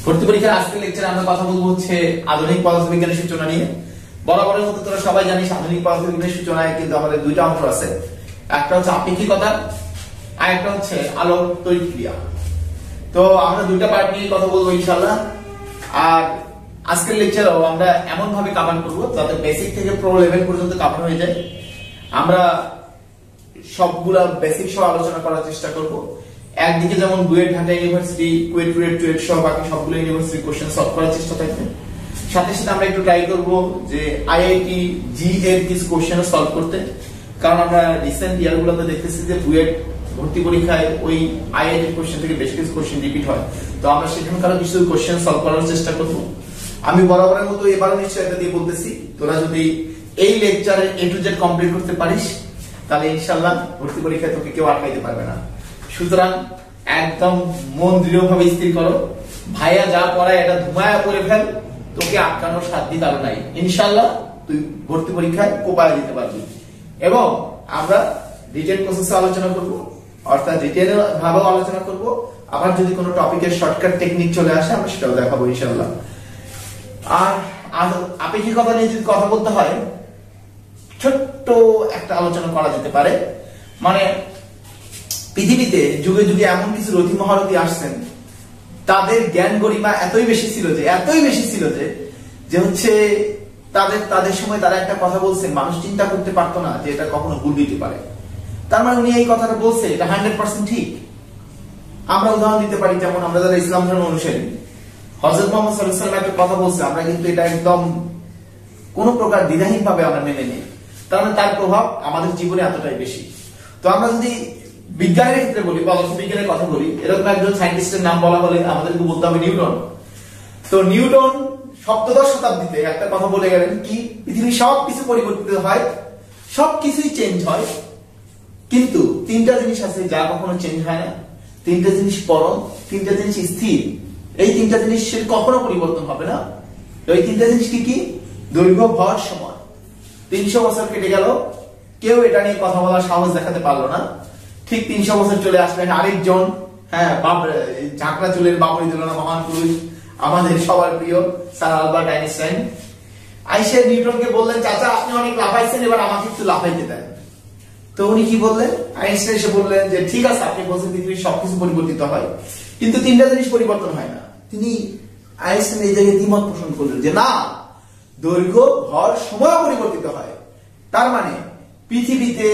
ভর্তি পরীক্ষার আজকের লেকচারে আমরা কথা বলবো হচ্ছে আধুনিক পদার্থবিজ্ঞানের সূচনা নিয়ে। বরাবরের মতো তোরা সবাই জানিস আধুনিক পদার্থবিজ্ঞানের সূচনায় কিন্তু আমাদের দুইটা অংশ আছে, একটা হচ্ছে আপেক্ষিকতা আর একটা হচ্ছে আলোর তড়িৎ ক্রিয়া। তো আমরা দুইটা পার্ট নিয়ে কথা বলবো ইনশাআল্লাহ। আর আজকের লেকচারেও আমরা এমন ভাবে কভার করব যাতে বেসিক থেকে প্রো লেভেল পর্যন্ত কভার হয়ে যায়। আমরা সবগুলা বেসিক সহ আলোচনা করার চেষ্টা করব। একদিকে যেমন বুয়েট, ঢাকা ইউনিভার্সিটি, কুয়েট, চুয়েট সহ বাকি সবগুলো ইউনিভার্সিটি কোশ্চেন সলভ করার চেষ্টা থাকবে। সাথে সাথে আমরা একটু ট্রাই করব যে আইআইটি জি এর কিছু কোশ্চেন সলভ করতে, কারণ আমরা রিসেন্ট ইয়ারগুলোতে দেখতেছি যে বুয়েট ভর্তি পরীক্ষায় ওই আইআইটি কোশ্চেন থেকে বেশ কিছু কোশ্চেন রিপিট হয়। তো আমরা সেখানকার কিছু কোশ্চেন সলভ করার চেষ্টা করব। আমি বরাবরের মতো এবারও নিশ্চয়তা দিয়ে বলতেছি, তোরা যদি এই লেকচারে এ টু জেড কমপ্লিট করতে পারিস তাহলে ইনশাআল্লাহ ভর্তি পরীক্ষায় তোকে কেউ আটকাইতে পারবে না। সুতরাং একদম মন দৃঢ়ভাবে স্থির করো, ভাইয়া যা পড়ায় এটা ধুমায়া করে ফেল, তোকে আটকানোর সাধ্য কারো নাই। ইনশাআল্লাহ তুই ভর্তি পরীক্ষায় কোপায় দিতে পারবি। এবং আমরা রিটেন প্রসেসে আলোচনা করব, অর্থাৎ রিটেন ভাবেও আলোচনা করব। আবার যদি কোনো টপিকের শর্টকাট টেকনিক চলে আসে আমরা সেটাও দেখাবো ইনশাআল্লাহ। আর আপেক্ষিকতা নিয়ে যদি কথা বলতে হয়, ছোট্ট একটা আলোচনা করা যেতে পারে। মানে পৃথিবীতে যুগে যুগে এমন কিছু রথী মহারথী আসছেন, তাদের জ্ঞান গরিমা এতই বেশি ছিল যে হচ্ছে তাদের সময় তারা একটা কথা বলছেন, মানুষ চিন্তা করতে পারতো না যে এটা কখনো ভুল দিতে পারে। তার মানে উনি এই কথাটা বলছে, এটা 100% ঠিক। আমরা উদাহরণ দিতে পারি, যেমন আমরা যারা ইসলাম ধর্ম অনুসারী, হযরত মুহাম্মদ সাল্লাল্লাহু আলাইহি ওয়াসাল্লাম একটা কথা বলছে, আমরা কিন্তু এটা একদম কোন প্রকার দ্বিধাহীন ভাবে আমরা মেনে নিই। তার মানে তার প্রভাব আমাদের জীবনে এতটাই বেশি। তো আমরা যদি বিজ্ঞানের ক্ষেত্রে বলি, পদার্থবিজ্ঞানের কথা বলি, এরকম একজন সায়েন্টিস্টের নাম বলা হলে আমাদেরকে বলতে হবে নিউটন। তো নিউটন সপ্তদশ শতাব্দীতে একটা কথা বলে গেলেন কি, পৃথিবীর সবকিছু পরিবর্তিত হয়, সবকিছুই চেঞ্জ হয়, কিন্তু তিনটা জিনিস আছে যা কখনো চেঞ্জ হয় না। তিনটা জিনিস পরম, তিনটা জিনিস স্থির। এই তিনটা জিনিসের কখনো পরিবর্তন হবে না। এই তিনটা জিনিস কি কি? দৈর্ঘ্য, ভর, সময়। 300 বছর কেটে গেল, কেউ এটা নিয়ে কথা বলার সাহস দেখাতে পারলো না। ঠিক 300 বছর চলে আসলেন আরেকজন, ঝাঁকড়া চুলের বাবরি তুলনা মহান পুরুষ, আমাদের সবার প্রিয় স্যার আলবার্ট আইনস্টাইন। আইসে নিউটনকে বললেন, চাচা আপনি অনেক লাফাইছেন, এবার আমাকে একটু লাফাইতে দেন। তো উনি কি বললেন? আইনস্টাইন এসে বললেন যে ঠিক আছে, আপনি বলছেন পৃথিবীর সবকিছু পরিবর্তিত হয়, কিন্তু তিনটা জিনিস পরিবর্তন হয় না। তিনি আইনস্টাইন এই জায়গায় দ্বিমত পোষণ করলেন যে না, দৈর্ঘ্য, ভর, সময় পরিবর্তিত হয়। তার মানে পৃথিবীতে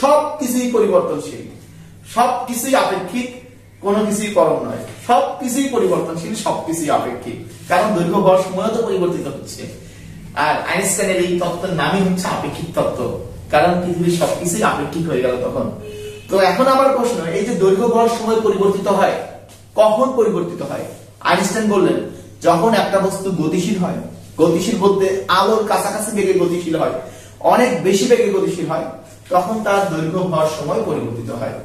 সবকিছুই পরিবর্তনশীল, সবকিছুই আপেক্ষিক, কোনো কিছুই পরম নয়। সবকিছুই পরিবর্তনশীল, সবকিছুই আপেক্ষিক, কারণ দৈর্ঘ্য, ভর, সময় তো পরিবর্তিত হচ্ছে। আর আইনস্টাইনের এই তত্ত্বের নামই হচ্ছে আপেক্ষিক তত্ত্ব, কারণ পৃথিবীর সবকিছুই আপেক্ষিক হয়ে গেল তখন। তো এখন আমার প্রশ্ন, এই যে দৈর্ঘ্য, ভর, সময় পরিবর্তিত হয়, কখন পরিবর্তিত হয়? আইনস্টাইন বললেন, যখন একটা বস্তু গতিশীল হয়, গতিশীল বলতে আলোর কাছাকাছি বেগে গতিশীল হয়, অনেক বেশি বেগে গতিশীল হয়, তখন তার দৈর্ঘ্য, ভর, সময় পরিবর্তিত হয়।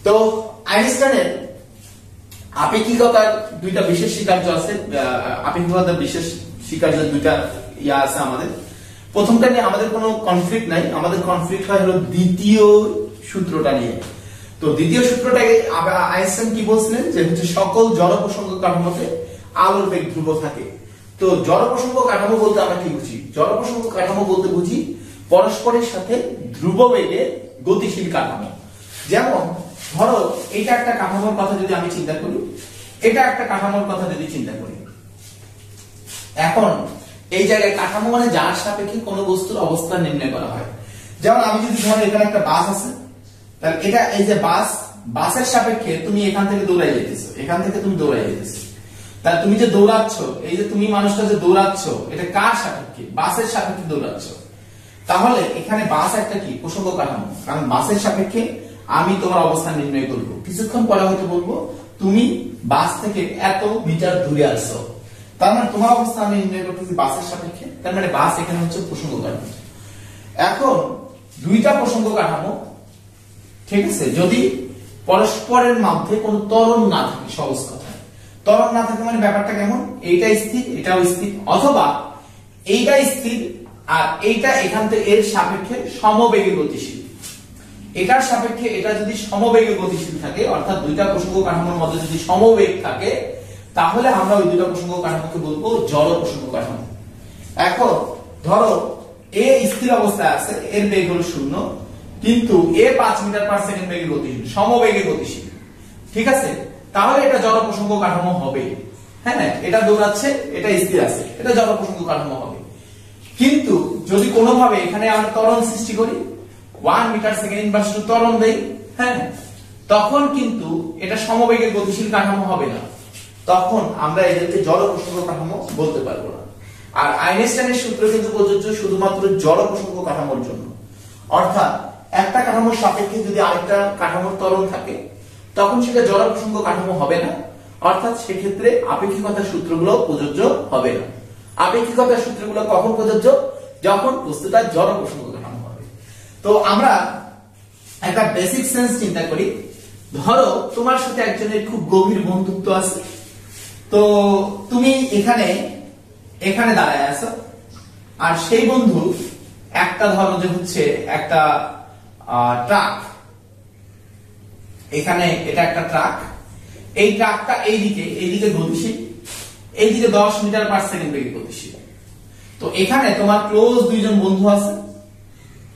তো আইনস্টাইনের আপেক্ষিকতার দুইটা বিশেষ স্বীকার্য আছে, আপেক্ষিকতার বিশেষ স্বীকার্যের দুইটা ইয়া আছে আমাদের। প্রথমটা নিয়ে আমাদের কোনো কনফ্লিক্ট নাই, আমাদের কনফ্লিক্ট হয় হলো দ্বিতীয় সূত্রটা নিয়ে। তো দ্বিতীয় সূত্রটাকে আইনস্টাইন কি বলছিলেন, যে হচ্ছে সকল জড় প্রসঙ্গ কাঠামোতে আলোর বেগ ধ্রুব থাকে। তো জড় প্রসঙ্গ কাঠামো বলতে আমরা কি বুঝি? জড় প্রসঙ্গ কাঠামো বলতে বুঝি পরস্পরের সাথে ধ্রুব বেগে গতিশীল কাঠামো। যেমন ধরো এটা একটা কাঠামোর কথা যদি আমি চিন্তা করি, এটা একটা কাঠামোর কথা যদি চিন্তা করি, এখন এই জায়গায় কাঠামো মানে যার সাপেক্ষে কোনো বস্তুর অবস্থান নির্ণয় করা হয়। যেমন আমি যদি ধরো এখানে একটা বাস আছে, তাহলে এটা এই যে বাসের সাপেক্ষে তুমি এখান থেকে দৌড়াই যেতেছো, এখান থেকে তুমি দৌড়াই যেতেছো, তাহলে তুমি যে দৌড়াচ্ছ, এই যে তুমি মানুষটা যে দৌড়াচ্ছ, এটা কার সাপেক্ষে? বাসের সাপেক্ষে দৌড়াচ্ছ। তাহলে এখানে বাস একটা কি প্রসঙ্গ কাঠামো, কারণ বাসের সাপেক্ষে আমি তোমার অবস্থান নির্ণয় করবো। কিছুক্ষণ পরে হয়তো বলবো তুমি বাস থেকে এত মিটার দূরে আসছো, তার মানে তোমার অবস্থান আমি নির্ণয় করতেছি বাসের সাপেক্ষে, তার মানে বাস এখানে হচ্ছে প্রসঙ্গ কাঠামো। এখন দুইটা প্রসঙ্গ কাঠামো, ঠিক আছে, যদি পরস্পরের মধ্যে কোনো ত্বরণ না থাকে, সহজ কথা ত্বরণ না থাকে মানে ব্যাপারটা কেমন, এইটা স্থির এটাও স্থির, অথবা এইটা স্থির আর এইটা এখান থেকে এর সাপেক্ষে সমবেগে গতিশীল, এটার সাপেক্ষে এটা যদি সমবেগে গতিশীল থাকে, অর্থাৎ দুইটা প্রসঙ্গ কাঠামোর মধ্যে যদি সমবেগ থাকে, তাহলে আমরা ওই দুইটা প্রসঙ্গ কাঠামোকে বলবো জড় প্রসঙ্গ কাঠামো। এখন ধরো এ স্থির অবস্থায় আছে, এর বেগ হলো 0, কিন্তু এ 5 মিটার পার সেকেন্ড বেগে গতিশীল, সমবেগে গতিশীল, ঠিক আছে? তাহলে এটা জড় প্রসঙ্গ কাঠামো হবে। হ্যাঁ, এটা দৌড়াচ্ছে, এটা স্থির আছে, এটা জড় প্রসঙ্গ কাঠামো হবে। কিন্তু যদি কোনোভাবে এখানে আমরা ত্বরণ সৃষ্টি করি, 1 মিটার সেকেন্ড ইনভার্স টু ত্বরণ দেই, হ্যাঁ, তখন কিন্তু এটা সমবেগে গতিশীল কাঠামো হবে না, তখন আমরা এদেরকে জড় প্রসঙ্গ কাঠামো বলতে পারবো না। আর আইনস্টাইনের সূত্র কিন্তু প্রযোজ্য শুধুমাত্র জড় প্রসঙ্গ কাঠামোর জন্য, অর্থাৎ একটা কাঠামোর সাপেক্ষে যদি আরেকটা কাঠামোর ত্বরণ থাকে, তখন সেটা জড় প্রসঙ্গ কাঠামো হবে না, অর্থাৎ সেক্ষেত্রে আপেক্ষিকতার সূত্রগুলো প্রযোজ্য হবে না। আপেক্ষিকতার সূত্রগুলো কখন প্রযোজ্য? যখন বস্তুটা জড় প্রসঙ্গ কাঠামো হবে। তো আমরা একটা বেসিক সেন্স চিন্তা করি, ধরো তোমার সাথে একজনের খুব গভীর বন্ধুত্ব আছে, তো তুমি এখানে দাঁড়ায় আছো, আর সেই বন্ধু একটা ধরো যে হচ্ছে একটা ট্রাক, এখানে এটা একটা ট্রাক, এই ট্রাকটা এইদিকে গতিশীল, এইদিকে 10 মিটার পার সেকেন্ড বেগে গতিশীল। তো এখানে তোমার ক্লোজ দুইজন বন্ধু আছে,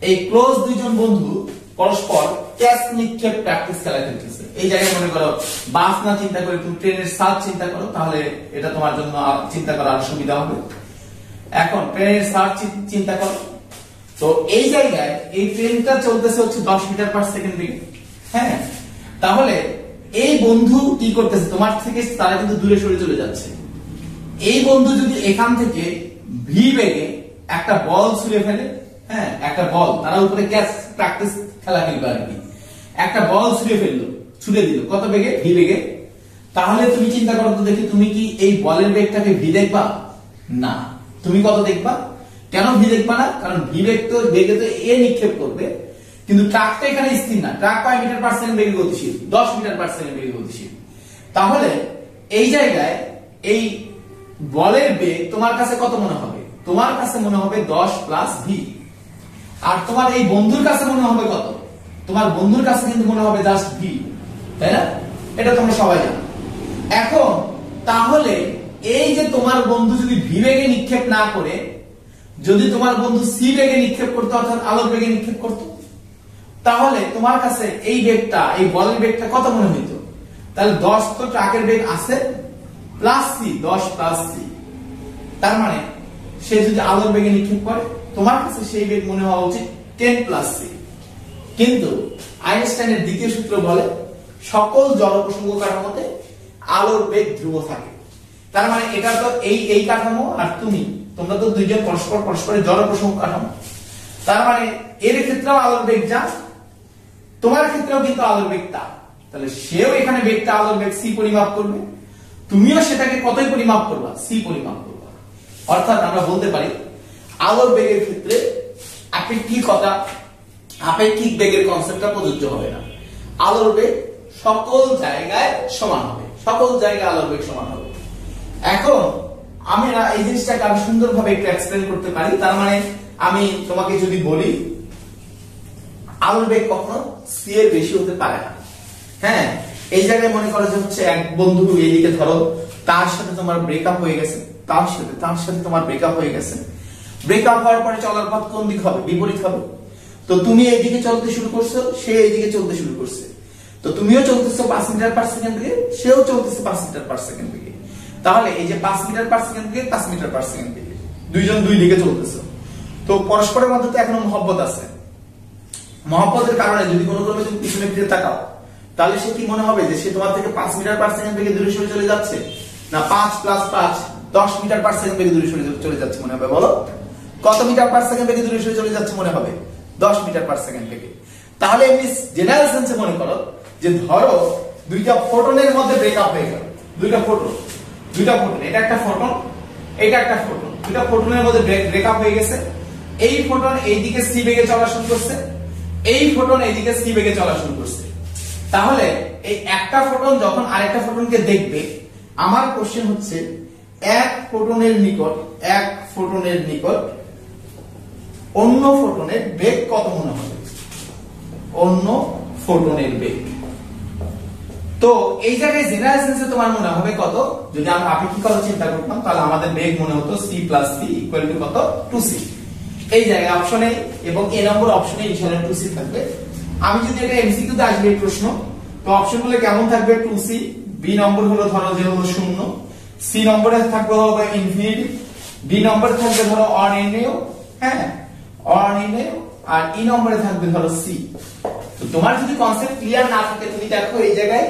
এই ক্লোজ দুইজন বন্ধু পরস্পর ক্যাচ নিক্ষেপ প্র্যাকটিস খেলা খেলতেছে। এই জায়গায় মনে করো বাস না চিন্তা করে তুমি ট্রেনের সাজ চিন্তা করো, তাহলে এটা তোমার জন্য চিন্তা করা আরো সুবিধা হবে। এখন ট্রেনের সাজ চিন্তা করো, তো এই জায়গায় এই ট্রেনটা চলতেছে হচ্ছে 10 মিটার পার সেকেন্ড বেগে। হ্যাঁ, তাহলে এই বন্ধু কি করতেছে, তোমার থেকে তারা কিন্তু দূরে সরে চলে যাচ্ছে। এই বন্ধু যদি এখান থেকে ভি বেগে একটা বল ছুঁড়ে ফেলে, হ্যাঁ, একটা বল, তারা উপরে ক্যাচ প্র্যাকটিস খেলা খেলবে আর কি, একটা বল ছুঁড়ে দিল কত বেগে? ভি বেগে। তাহলে তুমি চিন্তা করো তো দেখি, তুমি কি এই বলের বেগটাকে ভি দেখবা? না। তুমি কত দেখবা? কেন ভি দেখবা না? কারণ ভি বেগে তো এ নিক্ষেপ করবে, কিন্তু ট্রাকটা এখানে স্থির না, ট্রাক 5 মিটার পার সেকেন্ড বেগে গতিশীল, 10 মিটার পার সেকেন্ড বেগে গতিশীল। তাহলে এই জায়গায় এই বলের বেগ তোমার কাছে কত মনে হবে? তোমার কাছে মনে হবে 10 প্লাস ভি। আর তোমার এই বন্ধুর কাছে মনে হবে কত? তোমার বন্ধুর কাছে কিন্তু মনে হবে জাস্ট ভি, তাই না? এটা তোমরা সবাই জানো। এখন তাহলে এই যে তোমার বন্ধু যদি ভি বেগে নিক্ষেপ না করে, যদি তোমার বন্ধু সি বেগে নিক্ষেপ করতো, অর্থাৎ আলোর বেগে নিক্ষেপ করতো, তাহলে তোমার কাছে এই বেগটা, এই বলের বেগটা কত মনে হইতো? তাহলে 10 তো ট্রাকের বেগ আছে, প্লাস সি, 10 প্লাস সি, তার মানে সে যদি আলোর বেগে নিক্ষেপ করে, তোমার কাছে সেই বেগ মনে হওয়া উচিত 10 প্লাস সি। কিন্তু আইনস্টাইনের দ্বিতীয় সূত্র বলে সকল জড় প্রসঙ্গ কাঠামোতে আলোর বেগ ধ্রুব থাকে। তার মানে এটা তো এই কাঠামো আর তোমরা তো দুইজন পরস্পরের জড় প্রসঙ্গ কাঠামো, তার মানে এর ক্ষেত্রেও আলোর বেগ যা, তোমার ক্ষেত্রেও কিন্তু আলোর বেগ তা। তাহলে সেও এখানে বেগটা আলোর বেগ সি পরিমাপ করবে, তুমিও সেটাকে কতই পরিমাপ করবা? সি পরিমাপ করবা। অর্থাৎ আমরা বলতে পারি আলোর বেগের ক্ষেত্রে আপেক্ষিক বেগের কনসেপ্টটা প্রযোজ্য হবে না। আলোর বেগ সকল জায়গায় সমান হবে, সকল জায়গায় আলোর বেগ সমান হবে। এখন আমরা এই জিনিসটাকে আরো সুন্দরভাবে একটু এক্সপ্লেন করতে পারি। তার মানে আমি তোমাকে যদি বলি আলোর বেগ কখনো সি এর বেশি হতে পারে না। হ্যাঁ, এই জায়গায় মনে করো যে হচ্ছে এক বন্ধু এইদিকে ধরো, তার সাথে তোমার ব্রেকআপ হয়ে গেছে, তার সাথে তোমার ব্রেকআপ হয়ে গেছে। ব্রেকআপ হওয়ার পরে চলার পথ কোন দিক হবে? বিপরীত হবে। তো তুমি এইদিকে চলতে শুরু করছো, সে এইদিকে চলতে শুরু করছে। তো তুমিও চলতেছো 5 মিটার পার সেকেন্ড বেগে, সেও চলতেছে 5 মিটার পার সেকেন্ড বেগে। তাহলে এই যে 5 মিটার পার সেকেন্ড বেগে, 5 মিটার পার সেকেন্ড বেগে, দুইজন দুই দিকে চলতেছে। তো পরস্পরের মধ্যে তো এখনো মহব্বত আছে। মহব্বতের কারণে যদি কোনো ক্রমে তুমি পিছনে ফিরে তাকাও, তাহলে সে কি মনে হবে যে সে তোমার থেকে 5 মিটার পার সেকেন্ড বেগে দূরে সরে চলে যাচ্ছে, না 5 প্লাস 5 10 মিটার পার সেকেন্ড বেগে দূরে সরে চলে যাচ্ছে মনে হবে? বলো, কত মিটার পার সেকেন্ড বেগে দূরে সরে চলে যাচ্ছে মনে হবে? 10 মিটার পার সেকেন্ড বেগে। তাহলে এমনি জেনারেল সেন্সে মনে করো যে ধরো দুইটা ফোটনের মধ্যে ব্রেকআপ হয়ে গেল, দুইটা ফোটন, এটা একটা ফোটন, এটা একটা ফোটন, দুইটা ফোটনের মধ্যে ব্রেকআপ হয়ে গেছে। এই ফোটন এইদিকে সি বেগে চলা শুরু করছে, এই ফোটন এইদিকে সি বেগে চলা শুরু করছে। তাহলে এই একটা ফোটন যখন আরেকটা ফোটনকে দেখবে, আমার কোশ্চেন হচ্ছে এক ফোটনের নিকট অন্য ফোটনের বেগ কত মনে হবে? অন্য ফোটনের বেগ। তো এই জায়গায় জেনারেল সেন্সে তোমার মনে হবে কত, যদি আমরা আপেক্ষিকতা চিন্তা করতাম তাহলে আমাদের বেগ মনে হতো c plus c equal two কত 2c। এই জায়গায় অপশনে এবং এ নম্বর অপশনে ইনশাআল্লাহ 2c থাকবে। আমি যদি এটা এমসিকিউ তে আসবে এই প্রশ্ন, তো অপশনগুলো কেমন থাকবে, 2c, বি নম্বর হলো ধরো যে হলো 0, সি নম্বরে থাকবে হবে ইনফিনিটি, ডি নম্বরে থাকবে ধরো অনির্ণেয়, হ্যাঁ অনির্ণেয়, আর ই নম্বরে থাকবে ধরো সি। তো তোমার যদি কনসেপ্ট ক্লিয়ার না থাকে, তুমি দেখো এই জায়গায়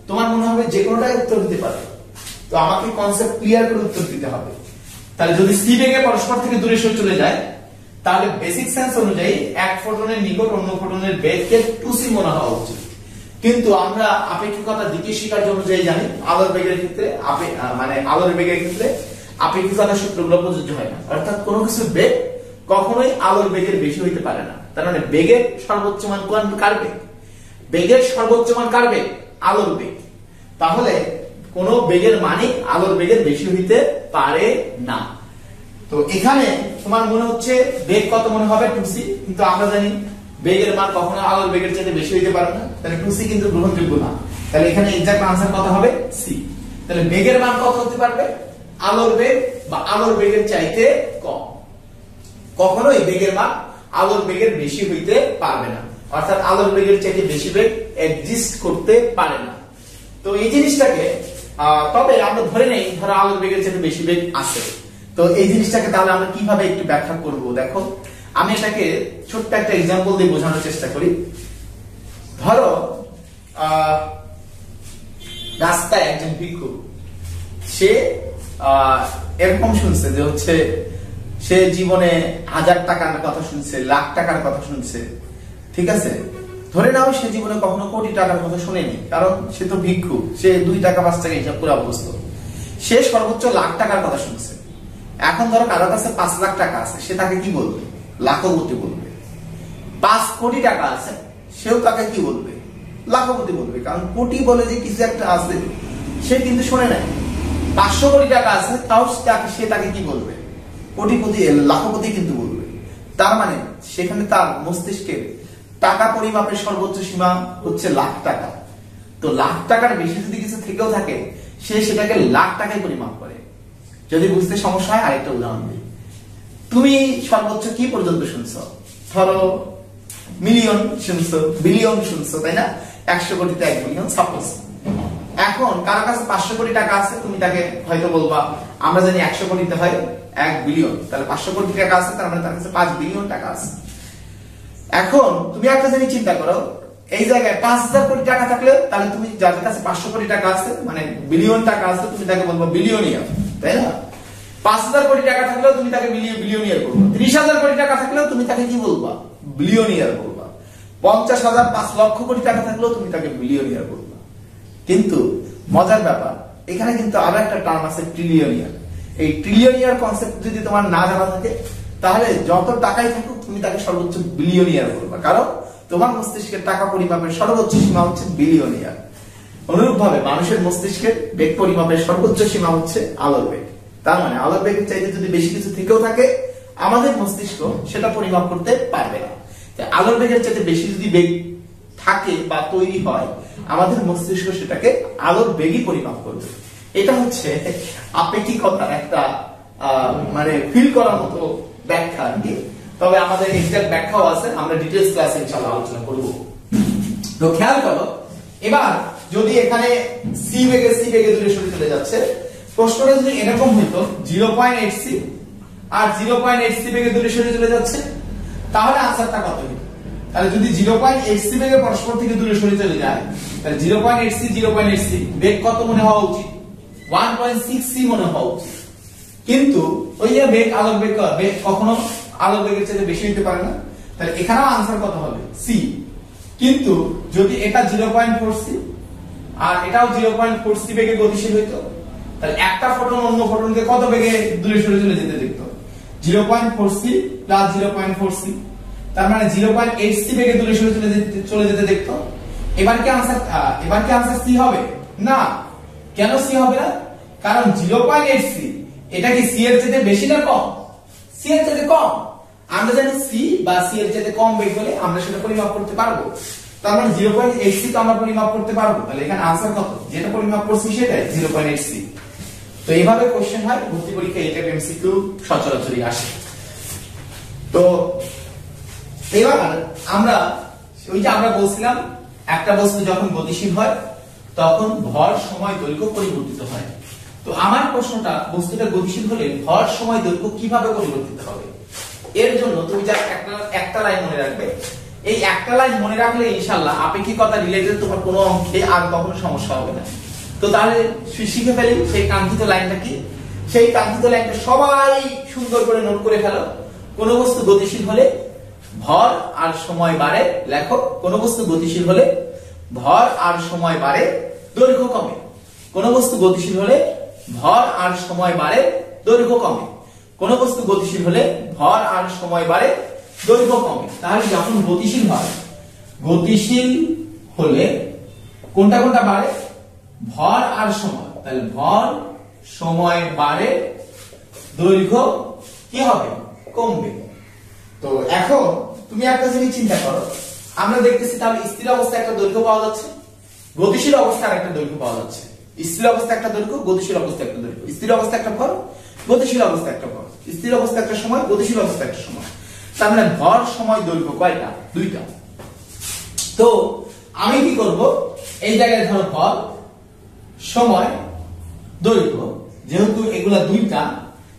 তোমার মনে হবে যে কোনোটাই উত্তর দিতে পারে। তো আমাকে কনসেপ্ট ক্লিয়ার করে উত্তর দিতে হবে। তাহলে যদি সি বেগে পরস্পর থেকে দূরে সরে চলে যায়, তাহলে বেসিক সেন্স অনুযায়ী এক ফোটনের নিকট অন্য ফোটনের বেগকে 2c মনে হওয়া উচিত। কিন্তু আমরা আপেক্ষিকতা দ্বিতীয় শিকার্য অনুযায়ী জানি আলোর বেগের ক্ষেত্রে মানে আলোর বেগের ক্ষেত্রে আপেক্ষিকতার সূত্রগুলো প্রযোজ্য হয় না। অর্থাৎ কোনো কিছু বেগ কখনোই আলোর বেগের বেশি হইতে পারে না। তার মানে বেগের সর্বোচ্চ মান কার বেগ? বেগের সর্বোচ্চ মান কার বেগ? আলোর বেগ। তাহলে কোন বেগের মানে আলোর বেগের বেশি হইতে পারে না। তো এখানে তোমার মনে হচ্ছে বেগ কত মনে হবে 2c, কিন্তু আমরা জানি বেগের মান কখনো আলোর বেগের চাইতে বেশি হইতে পারে না। তাহলে 2c কিন্তু গ্রহণযোগ্য না। তাহলে এখানে এক্সাক্ট আনসার কত হবে? c। তাহলে বেগের মান কত হতে পারবে? আলোর বেগ বা আলোর বেগের চাইতে কম। কখনোই বেগের মান আলোর বেগের বেশি হইতে পারবে না। অর্থাৎ আলোর বেগের চাইতে বেশি বেগ এক্সিস্ট করতে পারে না। তো এই জিনিসটাকে তবে আমরা ধরে নেই ধরো আলোর বেগের চাইতে বেশি বেগ আছে। তো এই জিনিসটাকে তাহলে আমরা কিভাবে একটু ব্যাখ্যা করব? দেখো আমি এটাকে ছোট্ট একটা এক্সাম্পল দিয়ে বোঝানোর চেষ্টা করি। ধরো রাস্তায় একজন ভিক্ষুক, সে এরকম শুনছে যে হচ্ছে সে জীবনে 1000 টাকার কথা শুনছে, লাখ টাকার কথা শুনছে, ঠিক আছে। ধরে নাও সে জীবনে কখনো কোটি টাকার কথা শুনেনি, কারণ সে তো ভিক্ষুক, সে 2 টাকা 5 টাকা হিসাব করে অভ্যস্ত। সে সর্বোচ্চ লাখ টাকার কথা শুনছে। এখন ধরো কারো কাছে 5 লাখ টাকা আছে, সে তাকে কি বলবে? লাখপতি বলবে। 5 কোটি টাকা আছে, সেও তাকে কি বলবে? লাখপতি বলবে। কারণ কোটি বলে যে কিছু একটা আছে, সে কিন্তু শোনে নাই। 500 কোটি টাকা আছে, তাও সে তাকে কি বলবে? কোটিপতি, লাখপতি কিন্তু বলবে। তার মানে সেখানে তার মস্তিষ্কের টাকা পরিমাপের সর্বোচ্চ সীমা হচ্ছে লাখ টাকা। তো লাখ টাকার বেশি যদি কিছু থেকেও থাকে, সে সেটাকে লাখ টাকায় পরিমাপ করে। যদি বুঝতে সমস্যা হয় আরেকটা উদাহরণ দিই। তুমি সর্বোচ্চ কি পর্যন্ত শুনছো? ধরো মিলিয়ন শুনছো, বিলিয়ন শুনছো, তাই না? 100 কোটিতে 1 বিলিয়ন সাপোজ। এখন কারো কাছে 500 কোটি টাকা আছে, তুমি তাকে হয়তো বলবা, আমরা জানি 100 কোটিতে হয় 1 বিলিয়ন, তাহলে 500 কোটি টাকা আছে, তার মানে তার কাছে 5 বিলিয়ন টাকা আছে। এখন তুমি একটা জিনিস চিন্তা করো, এই জায়গায় 5000 কোটি টাকা থাকলে, তাহলে তুমি যাদের কাছে 500 কোটি টাকা আছে, মানে বিলিয়ন টাকা আছে, তুমি তাকে বলবো বিলিয়নিয়ার, তাই না? 5000 কোটি টাকা থাকলেও তুমি তাকে বিলিয়নিয়ার বলবা। 30000 কোটি টাকা থাকলেও তুমি তাকে কি বলবা? বিলিয়নিয়ার বলবা। 50,000 5 লক্ষ কোটি টাকা থাকলেও তুমি তাকে বিলিয়নিয়ার বলবা। কিন্তু মজার ব্যাপার, এখানে কিন্তু আরো একটা টার্ম আছে ট্রিলিয়নিয়ার। এই ট্রিলিয়নিয়ার কনসেপ্ট যদি তোমার না জানা থাকে, তাহলে যত টাকাই থাকুক তুমি তাকে সর্বোচ্চ বিলিয়নিয়ার বলবা। কারণ তোমার মস্তিষ্কের টাকা পরিমাপের সর্বোচ্চ সীমা হচ্ছে বিলিয়নিয়ার। অনুরূপভাবে মানুষের মস্তিষ্কের বেগ পরিমাপের সর্বোচ্চ সীমা হচ্ছে আলোর বেগ। তার মানে আলোর বেগের চাইতে যদি বেশি কিছু থেকেও থাকে, আমাদের মস্তিষ্ক সেটা পরিমাপ করতে পারবে না। আলোর বেগের চাইতে বেশি যদি বেগ থাকে বা তৈরি হয়, আমাদের মস্তিষ্ক সেটাকে আলোর বেগই পরিমাপ করবে। এটা হচ্ছে আপেক্ষিকতার একটা মানে ফিল করার মতো ব্যাখ্যা আর কি। তবে আমাদের এক্সাক্ট ব্যাখ্যাও আছে, আমরা ডিটেইলস ক্লাসে ইনশাআল্লাহ আলোচনা করব। তো খেয়াল করো, এবার যদি এখানে সি বেগে দূরে সরে চলে যাচ্ছে, প্রশ্নটা যদি এরকম হতো 0.8c আর 0.8c বেগে দূরে সরে চলে যাচ্ছে, তাহলে আনসারটা কত হবে? তাহলে যদি 0.8c বেগে পরস্পর থেকে দূরে সরে চলে যায়, তাহলে 0.8c বেগ কত মনে হওয়া উচিত? 1.6c মনে হওয়া উচিত। কিন্তু ওই যে বেগ আলোর বেগ কখনো আলোর বেগের চেয়ে বেশি হতে পারে না, তাহলে এখানেও আনসার কত হবে? c। কিন্তু যদি এটা 0.4c আর এটাও 0.4c বেগে গতিশীল হইতো, তাহলে একটা ফোটন অন্য ফোটনকে কত বেগে দূরে সরে চলে যেতে দেখতো? 0.4c প্লাস 0.4c, তার মানে 0.8c বেগে দূরে সরে চলে যেতে দেখতো। এবার কি আনসার সি হবে? না। কেন সি হবে না? কারণ 0.8c এটা কি সি এর চেয়ে বেশি না কম? সি এর চেয়ে কম। আমরা জানি সি বা সি এর চাইতে কম বেগ হলে আমরা সেটা পরিমাপ করতে পারবো। তার মানে 0.8c তো আমরা পরিমাপ করতে পারবো। তাহলে এখানে आंसर কত, যেটা পরিমাপ করছি সেটাই 0.8c। তো এইভাবে কোশ্চেন হয় ভর্তি পরীক্ষায়, এটা এমসিকিউ সচরাচরই আসে। তো এবার আমরা ওই যে আমরা বলছিলাম একটা বস্তু যখন গতিশীল হয় তখন ভর সময় দৈর্ঘ্য পরিবর্তিত হয়। তো আমার প্রশ্নটা, বস্তুটা গতিশীল হলে ভর সময় দৈর্ঘ্য কিভাবে পরিবর্তিত হবে? এর জন্য তুমি যা একটা লাইন মনে রাখবে। এই একটা লাইন মনে রাখলে ইনশাআল্লাহ আপেক্ষিকতা রিলেটেড তোমার কোনো অঙ্কে আর কখনো সমস্যা হবে না। তো তাহলে শিখে ফেলি সেই কাঙ্ক্ষিত লাইনটা কি। সেই কাঙ্ক্ষিত লাইনটা সবাই সুন্দর করে নোট করে ফেলো। কোন বস্তু গতিশীল হলে ভর আর সময় বাড়ে, লেখো কোন বস্তু গতিশীল হলে ভর আর সময় বাড়ে, দৈর্ঘ্য কমে। কোন বস্তু গতিশীল হলে ভর আর সময় বাড়ে, দৈর্ঘ্য কমে। কোন বস্তু গতিশীল হলে ভর আর সময় বাড়ে, দৈর্ঘ্য কমে। তাহলে যখন গতিশীল হয়, গতিশীল হলে কোনটা কোনটা বাড়ে? ভর আর সময়। তাহলে ভর সময় বাড়ে, দৈর্ঘ্য কি হবে? কমবে। তো এখন তুমি একটা জিনিস চিন্তা করো, আমরা দেখতেছি তাহলে স্থির অবস্থায় একটা দৈর্ঘ্য পাওয়া যাচ্ছে, গতিশীল অবস্থায় একটা দৈর্ঘ্য পাওয়া যাচ্ছে। স্থির অবস্থায় একটা দৈর্ঘ্য, গতিশীল অবস্থায় একটা দৈর্ঘ্য। স্থির অবস্থায় একটা ভর, গতিশীল অবস্থায় একটা ভর। স্থির অবস্থায় একটা সময়, গতিশীল অবস্থায় একটা সময়। তার মানে ভর সময় দৈর্ঘ্য কয়টা? দুইটা। তো আমি কি করব, এই জায়গায় ধরো ভর সময় দৈর্ঘ্য, যেহেতু এগুলা দুইটা,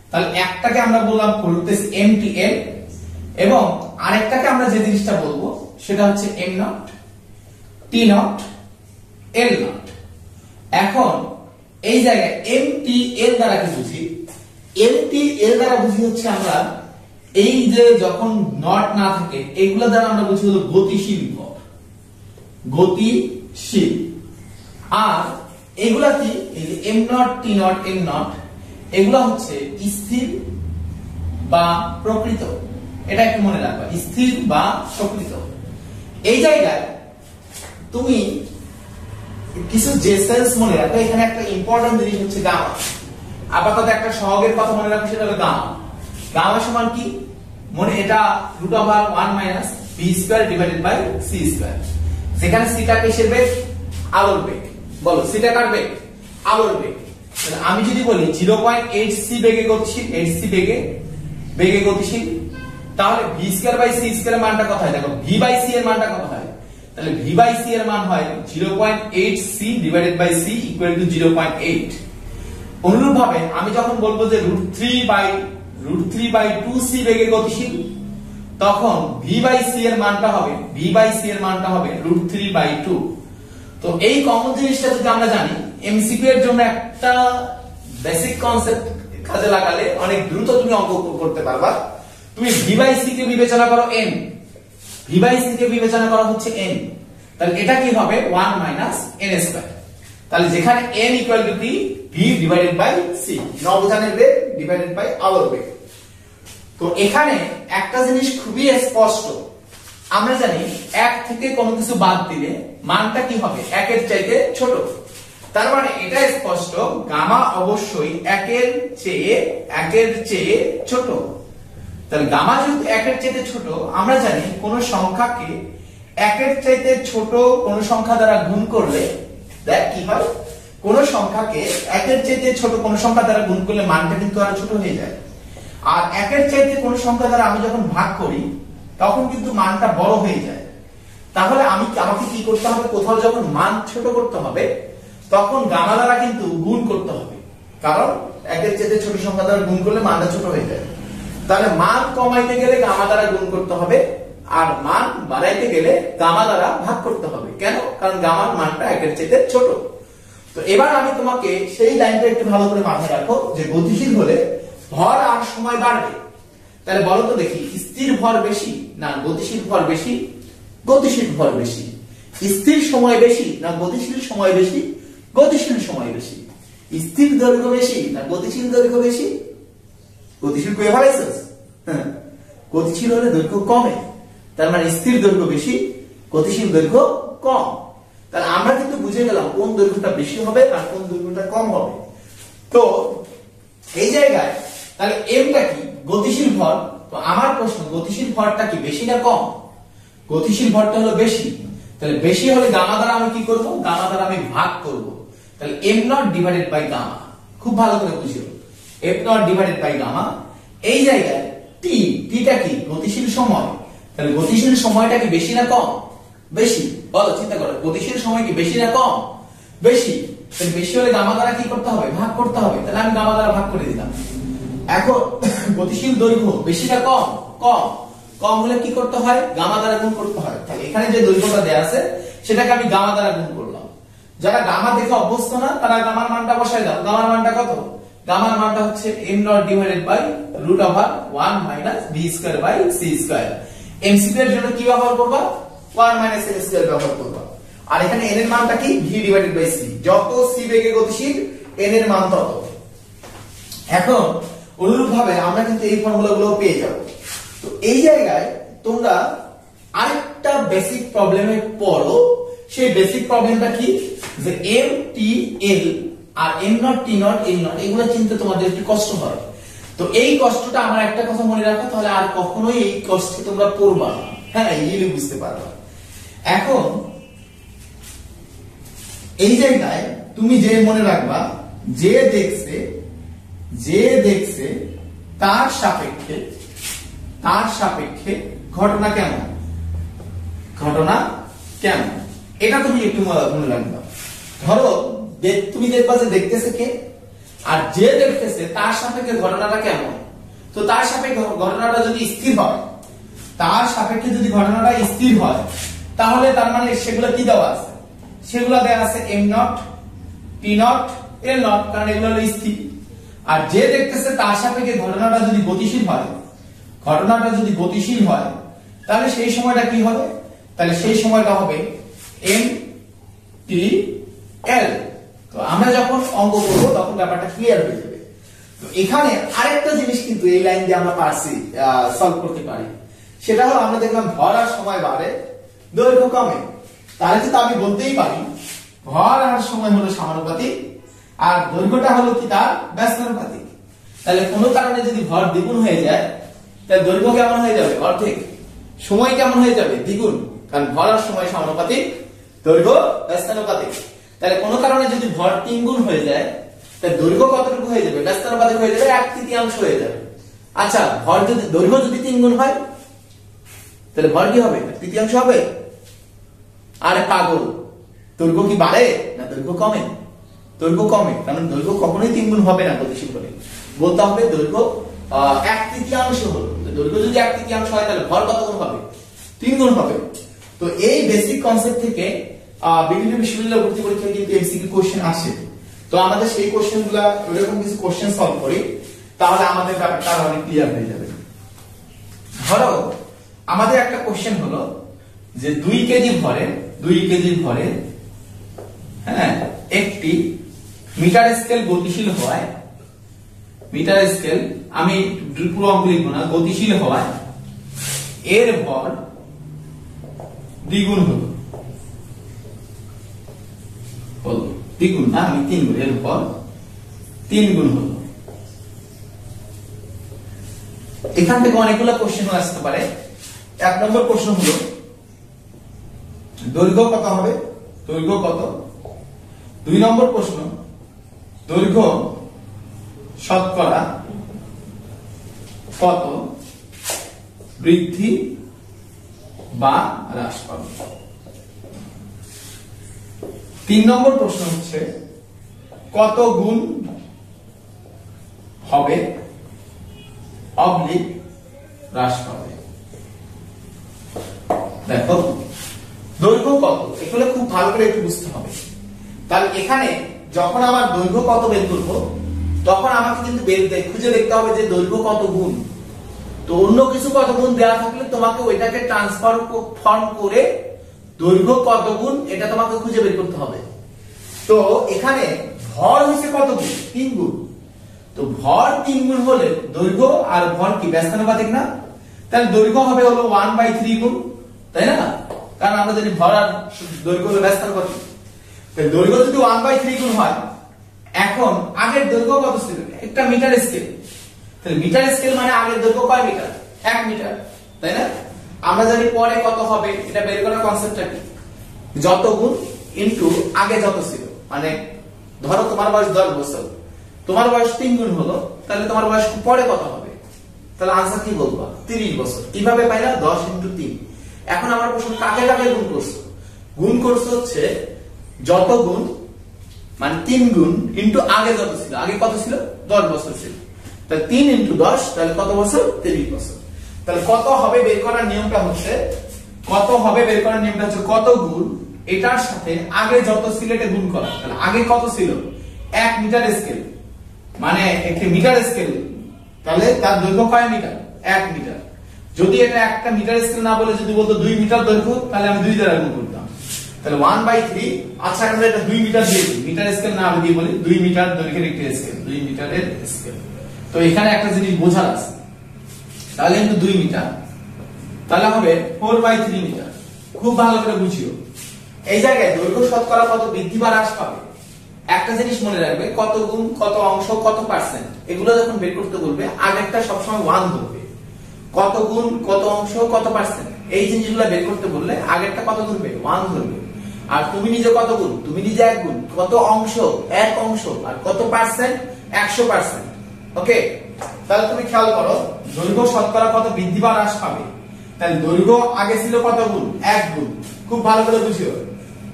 তাহলে একটাকে আমরা বললাম বলতেছি এম টি এল, এবং আরেকটাকে আমরা যে জিনিসটা বলবো সেটা হচ্ছে am not, T not, L not. এখন এই জায়গায় এম টি এল দ্বারা কি বুঝি? এম টি এল দ্বারা বুঝি হচ্ছে আমরা এই যে যখন নট না থাকে এগুলা দ্বারা আমরা বুঝি হলো গতিশীল ভর, গতিশীল। আর এগুলা কি? এই যে am not, T not, L not, এগুলা হচ্ছে স্থির বা প্রকৃত। এটা একটু মনে রাখবা, স্থির বা প্রকৃত। এই জায়গায় তুমি কিছু জেসেলস মনে রাখো। এখানে একটা ইম্পর্টেন্ট জিনিস হচ্ছে গামা। আপাতত একটা সহগের কথা মনে রাখো, সেটা হলো গামা। গামা সমান কি? মনে, এটা √1 - b² / c²। যেখানে সিটা কিসের বেগ? আলোর বেগ। বলো সিটা কার বেগ? আলোর বেগ। আমি যদি বলি 0.8c বেগে গতিশীল, 8c বেগে গতিশীল, তাহলে v² / c² এর মানটা কত হয়? দেখো v/c এর মানটা কত হয়? তাহলে v/c এর মান হয় 0.8c / c = 0.8। অনুরূপভাবে আমি যখন বলবো যে √3/2c বেগে গতিশীল, তখন v/c এর মানটা হবে √3/2। তো এই কমন জিনিসটা যদি আমরা জানি, এমসিকিউ এর জন্য একটা বেসিক কনসেপ্ট কাজে লাগালে অনেক দ্রুত তুমি অঙ্ক করতে পারবা। তুমি v/c কে বিবেচনা করো n, v/c কে বিবেচনা করা হচ্ছে n, তাহলে এটা কি হবে? 1 - n²। তাহলে যেখানে n = v / c, নবধানের বেগ ডিভাইডেড বাই আলোর বেগ। তো এখানে একটা জিনিস খুবই স্পষ্ট, আমরা জানি 1 থেকে কোনো কিছু বাদ দিলে মানটা কি হবে? 1 এর চাইতে ছোট। তার মানে এটা স্পষ্ট, গামা অবশ্যই 1 এর চেয়ে ছোট। তাহলে গামা যেহেতু 1 এর চাইতে ছোট, আমরা জানি কোন সংখ্যাকে 1 এর চাইতে ছোট কোন সংখ্যা দ্বারা গুণ করলে দেখ কি হয়? কোন সংখ্যাকে 1 এর চাইতে ছোট কোন সংখ্যা দ্বারা গুণ করলে মানটা কিন্তু আরো ছোট হয়ে যায়। আর 1 এর চাইতে কোন সংখ্যা দ্বারা আমি যখন ভাগ করি তখন কিন্তু মানটা বড় হয়ে যায়। তাহলে আমাকে কি করতে হবে? কোথাও যখন মান ছোট করতে হবে তখন গামা দ্বারা কিন্তু গুণ করতে হবে, কারণ 1 এর চাইতে ছোট সংখ্যা দ্বারা গুণ করলে মানটা ছোট হয়ে যায়। তাহলে মান কমাইতে গেলে গামা দ্বারা গুণ করতে হবে, আর মান বাড়াইতে গেলে গামা দ্বারা ভাগ করতে হবে। কেন? কারণ গামার মানটা 1 এর চাইতে ছোট। তো এবার আমি তোমাকে সেই লাইনটা একটু ভালো করে মাথায় রাখো যে গতিশীল হলে ভর আর সময় বাড়বে। তাহলে বলো তো দেখি, স্থির ভর বেশি না গতিশীল ভর বেশি? গতিশীল ভর বেশি। স্থির সময় বেশি না গতিশীল সময় বেশি? গতিশীল সময় বেশি। স্থির দৈর্ঘ্য বেশি না গতিশীল দৈর্ঘ্য বেশি? গতিশীল কই ফেলাইছস? হ্যাঁ, গতিশীল হলে দৈর্ঘ্য কমে। তার মানে স্থির দৈর্ঘ্য বেশি, গতিশীল দৈর্ঘ্য কম। তাহলে আমরা কিন্তু বুঝে গেলাম কোন দৈর্ঘ্যটা বেশি হবে আর কোন দৈর্ঘ্যটা কম হবে। তো এই জায়গায় তাহলে এমটা কি? গতিশীল ভর তো আমার প্রশ্ন, গতিশীল ভরটা কি বেশি না কম? গতিশীল ভরটা হলো বেশি, তাহলে বেশি হলে গামা দ্বারা আমি কি করব? গামা দ্বারা আমি ভাগ করব, তাহলে M naught divided by gamma. খুব ভালো করে বুঝিও, F naught divided by gamma. এই জায়গায় টি, টিটা কি? গতিশীল সময়। তাহলে গতিশীল সময়টা কি বেশি না কম? বেশি। বলো, চিন্তা করো, গতিশীল সময় কি বেশি না কম? বেশি। তাহলে বেশি হলে গামা দ্বারা কি করতে হবে? ভাগ করতে হবে। তাহলে আমি গামা দ্বারা ভাগ করে দিলাম। এখন গতিশীল দৈর্ঘ্য বেশি না কম? কম। কম হলে কি করতে হয়? গামা দ্বারা গুণ করতে হয়। তাহলে এখানে যে দৈর্ঘ্যটা দেয়া আছে সেটাকে আমি গামা দ্বারা গুণ করলাম। যারা গামা দেখে অভ্যস্ত না তারা গামার মানটা বসাই দাও। গামার মানটা কত? গামার মানটা হচ্ছে m not divided by root over 1 minus b square by c square. mcq এর জন্য কি ব্যবহার করবা? 1 মাইনাস m স্কয়ার ব্যবহার করবা। আর এখানে n এর মানটা কি? v divided by c। যত c বেগে গতিশীল n এর মান তত। এখন অনুরূপভাবে আমরা কিন্তু এই ফর্মুলাগুলো পেয়ে যাব। তো এই জায়গায় তোমরা আরেকটা বেসিক প্রবলেমে পড়ো। সেই বেসিক প্রবলেমটা কি? যে m t l আর m not t not l not এগুলো চিনতে তোমাদের একটু কষ্ট হয়। তো এই কষ্টটা আমার একটা কথা মনে রাখো, তাহলে আর কখনোই এই কষ্ট তোমরা পড়বা না। হ্যাঁ, ইজিলি বুঝতে পারবা। এখন এই জায়গায় তুমি যে মনে রাখবা, যে দেখছে তার সাপেক্ষে ঘটনা কেমন? এটা তুমি একটু মনে রাখবা। ধরো তুমি দেখবা যে দেখতেছে কে, আর যে দেখতেছে তার সাপেক্ষে ঘটনাটা কেমন। তো তার সাপেক্ষে ঘটনাটা যদি স্থির হয়, তাহলে তার মানে সেগুলো কি দেওয়া আছে? সেগুলো দেওয়া আছে m not t not l not, কারণ এগুলো হলো স্থির। আর যে দেখতেছে তার সাপেক্ষে ঘটনাটা যদি গতিশীল হয়, তাহলে সেই সময়টা কি হবে? তাহলে সেই সময়টা হবে m t l। তো আমরা যখন অঙ্ক করব তখন ব্যাপারটা ক্লিয়ার হয়ে যাবে। তো এখানে আরেকটা জিনিস কিন্তু এই লাইন দিয়ে আমরা পারছি সলভ করতে পারি। সেটা হলো আমরা দেখলাম ভর আর সময় বাড়ে, দৈর্ঘ্য কমে। তাহলে তো আমি বলতেই পারি ভর আর সময় হলো সমানুপাতিক, আর দৈর্ঘ্যটা হলো কি? তার ব্যস্তানুপাতিক। তাহলে কোনো কারণে যদি ভর দ্বিগুণ হয়ে যায়, তাহলে দৈর্ঘ্য কেমন হয়ে যাবে? অর্ধেক। সময় কেমন হয়ে যাবে? দ্বিগুণ। কারণ ভর আর সময় সমানুপাতিক, দৈর্ঘ্য ব্যস্তানুপাতিক। তাহলে কোনো কারণে যদি ভর 3 গুণ হয়ে যায়, তাহলে দৈর্ঘ্য কতটুকু হয়ে যাবে? ব্যস্তানুপাতিক হয়ে যাবে, 1/3 হয়ে যাবে। আচ্ছা, দৈর্ঘ্য যদি 3 গুণ হয়, তাহলে ভর কি হবে? 1/3 হবে। আরে পাগল, দৈর্ঘ্য কি বাড়ে না দৈর্ঘ্য কমে? দৈর্ঘ্য কমে, কারণ দৈর্ঘ্য কখনোই 3 গুণ হবে না গতিশীল হলে। বলতে হবে দৈর্ঘ্য 1/3 হলো। দৈর্ঘ্য যদি 1/3 হয়, তাহলে ভর কত গুণ হবে? 3 গুণ হবে। তো এই বেসিক কনসেপ্ট থেকে বিভিন্ন বিশ্ববিদ্যালয় ভর্তি পরীক্ষায় কিন্তু এমসিকিউ কোশ্চেন আসে। তো আমাদের সেই কোশ্চেনগুলো, এরকম কিছু কোশ্চেন সলভ করি, তাহলে আমাদের ব্যাপারটা অনেক ক্লিয়ার হয়ে যাবে। ধরো আমাদের একটা কোশ্চেন হলো যে 2 কেজি ভরে হ্যাঁ একটি মিটার স্কেল গতিশীল হওয়ায়, মিটার স্কেল আমি পুরো অঙ্ক লিখবো না, গতিশীল হওয়ায় এর ভর দ্বিগুণ হলো। দ্বিগুণ না, আমি 3 গুণ, এর ভর 3 গুণ হলো। এখান থেকে অনেকগুলো কোশ্চেন আসতে পারে। 1 নম্বর প্রশ্ন হলো দৈর্ঘ্য কত হবে? দৈর্ঘ্য কত? 2 নম্বর প্রশ্ন, দৈর্ঘ্য শতকরা কত বৃদ্ধি বা হ্রাস পাবে? 3 নম্বর প্রশ্ন হচ্ছে কত গুণ হবে অবলিক হ্রাস পাবে? দেখো দৈর্ঘ্য কত, এগুলো খুব ভালো করে একটু বুঝতে হবে। তাহলে এখানে যখন আমার দৈর্ঘ্য কত বের করবো, তখন আমাকে কিন্তু খুঁজে দেখতে হবে যে দৈর্ঘ্য কত গুণ। তো অন্য কিছু কত গুণ দেওয়া থাকলে তোমাকে ওইটাকে ট্রান্সফার ফর্ম করে দৈর্ঘ্য কত গুণ এটা তোমাকে খুঁজে বের করতে হবে। তো এখানে ভর হচ্ছে কত গুণ? 3 গুণ। তো ভর 3 গুণ হলে দৈর্ঘ্য আর ভর কি ব্যস্তানুপাতিক না? তাহলে দৈর্ঘ্য হবে হলো 1/3 গুণ, তাই না? কারণ আমরা জানি ভর আর দৈর্ঘ্য হলো ব্যস্তানুপাতিক। তাহলে দৈর্ঘ্য যদি 1/3 গুণ হয়, এখন আগের দৈর্ঘ্য কত ছিল? একটা মিটার স্কেল। তাহলে মিটার স্কেল মানে আগের দৈর্ঘ্য কয় মিটার? 1 মিটার, তাই না? আমরা জানি পরে কত হবে, এটা বের করার কনসেপ্টটা কি, যত গুণ ইনটু আগে যত ছিল। মানে ধরো তোমার বয়স 10 বছর, তোমার বয়স 3 গুণ হলো, তাহলে তোমার বয়স পরে কত হবে? তাহলে আনসার কি বলবা? 30 বছর। কিভাবে পাইলা? 10 ইনটু 3। এখন আমার প্রশ্ন, কাকে কাকে গুণ করছো? গুণ করছো হচ্ছে যত গুণ, মানে 3 গুণ ইনটু আগে যত ছিল। আগে কত ছিল? 10 বছর ছিল। তাহলে 3 ইনটু 10, তাহলে কত বছর? 30 বছর। তাহলে কত হবে বের করার নিয়মটা হচ্ছে, কত গুণ এটার সাথে আগে যত ছিল এটা গুণ করা। তাহলে আগে কত ছিল? 1 মিটার স্কেল, মানে একটি মিটার স্কেল, তাহলে তার দৈর্ঘ্য কয় মিটার? 1 মিটার। যদি এটা একটা মিটার স্কেল না বলে যদি বলতো 2 মিটার দৈর্ঘ্য, তাহলে আমি 2 দ্বারা গুণ করতাম। তাহলে 1/3। আচ্ছা, আমরা এটা 2 মিটার দিয়ে দিই, মিটার স্কেল না দিয়ে বলি 2 মিটার দৈর্ঘ্যের একটি স্কেল, 2 মিটারের স্কেল। তো এখানে একটা জিনিস বোঝার আছে, তাহলে কিন্তু 2 মিটার, তাহলে হবে 4/3 মিটার। খুব ভালো করে বুঝিও, এই জায়গায় দৈর্ঘ্য শতকরা কত বৃদ্ধি বা হ্রাস পাবে। একটা জিনিস মনে রাখবে, কত গুণ, কত অংশ, কত পার্সেন্ট, এগুলো যখন বের করতে বলবে আগেরটা সবসময় 1 ধরবে। কত গুণ, কত অংশ, কত পার্সেন্ট, এই জিনিসগুলো বের করতে বললে আগেরটা কত ধরবে? 1 ধরবে। আর তুমি নিজে কত গুণ? তুমি নিজে 1 গুণ। কত অংশ? 1 অংশ। আর কত পার্সেন্ট? 100%। ওকে, তাহলে তুমি খেয়াল করো, দৈর্ঘ্য শতকরা কত বৃদ্ধি বা হ্রাস পাবে। তাহলে দৈর্ঘ্য আগে ছিল কত গুণ? 1 গুণ। খুব ভালো করে বুঝিও,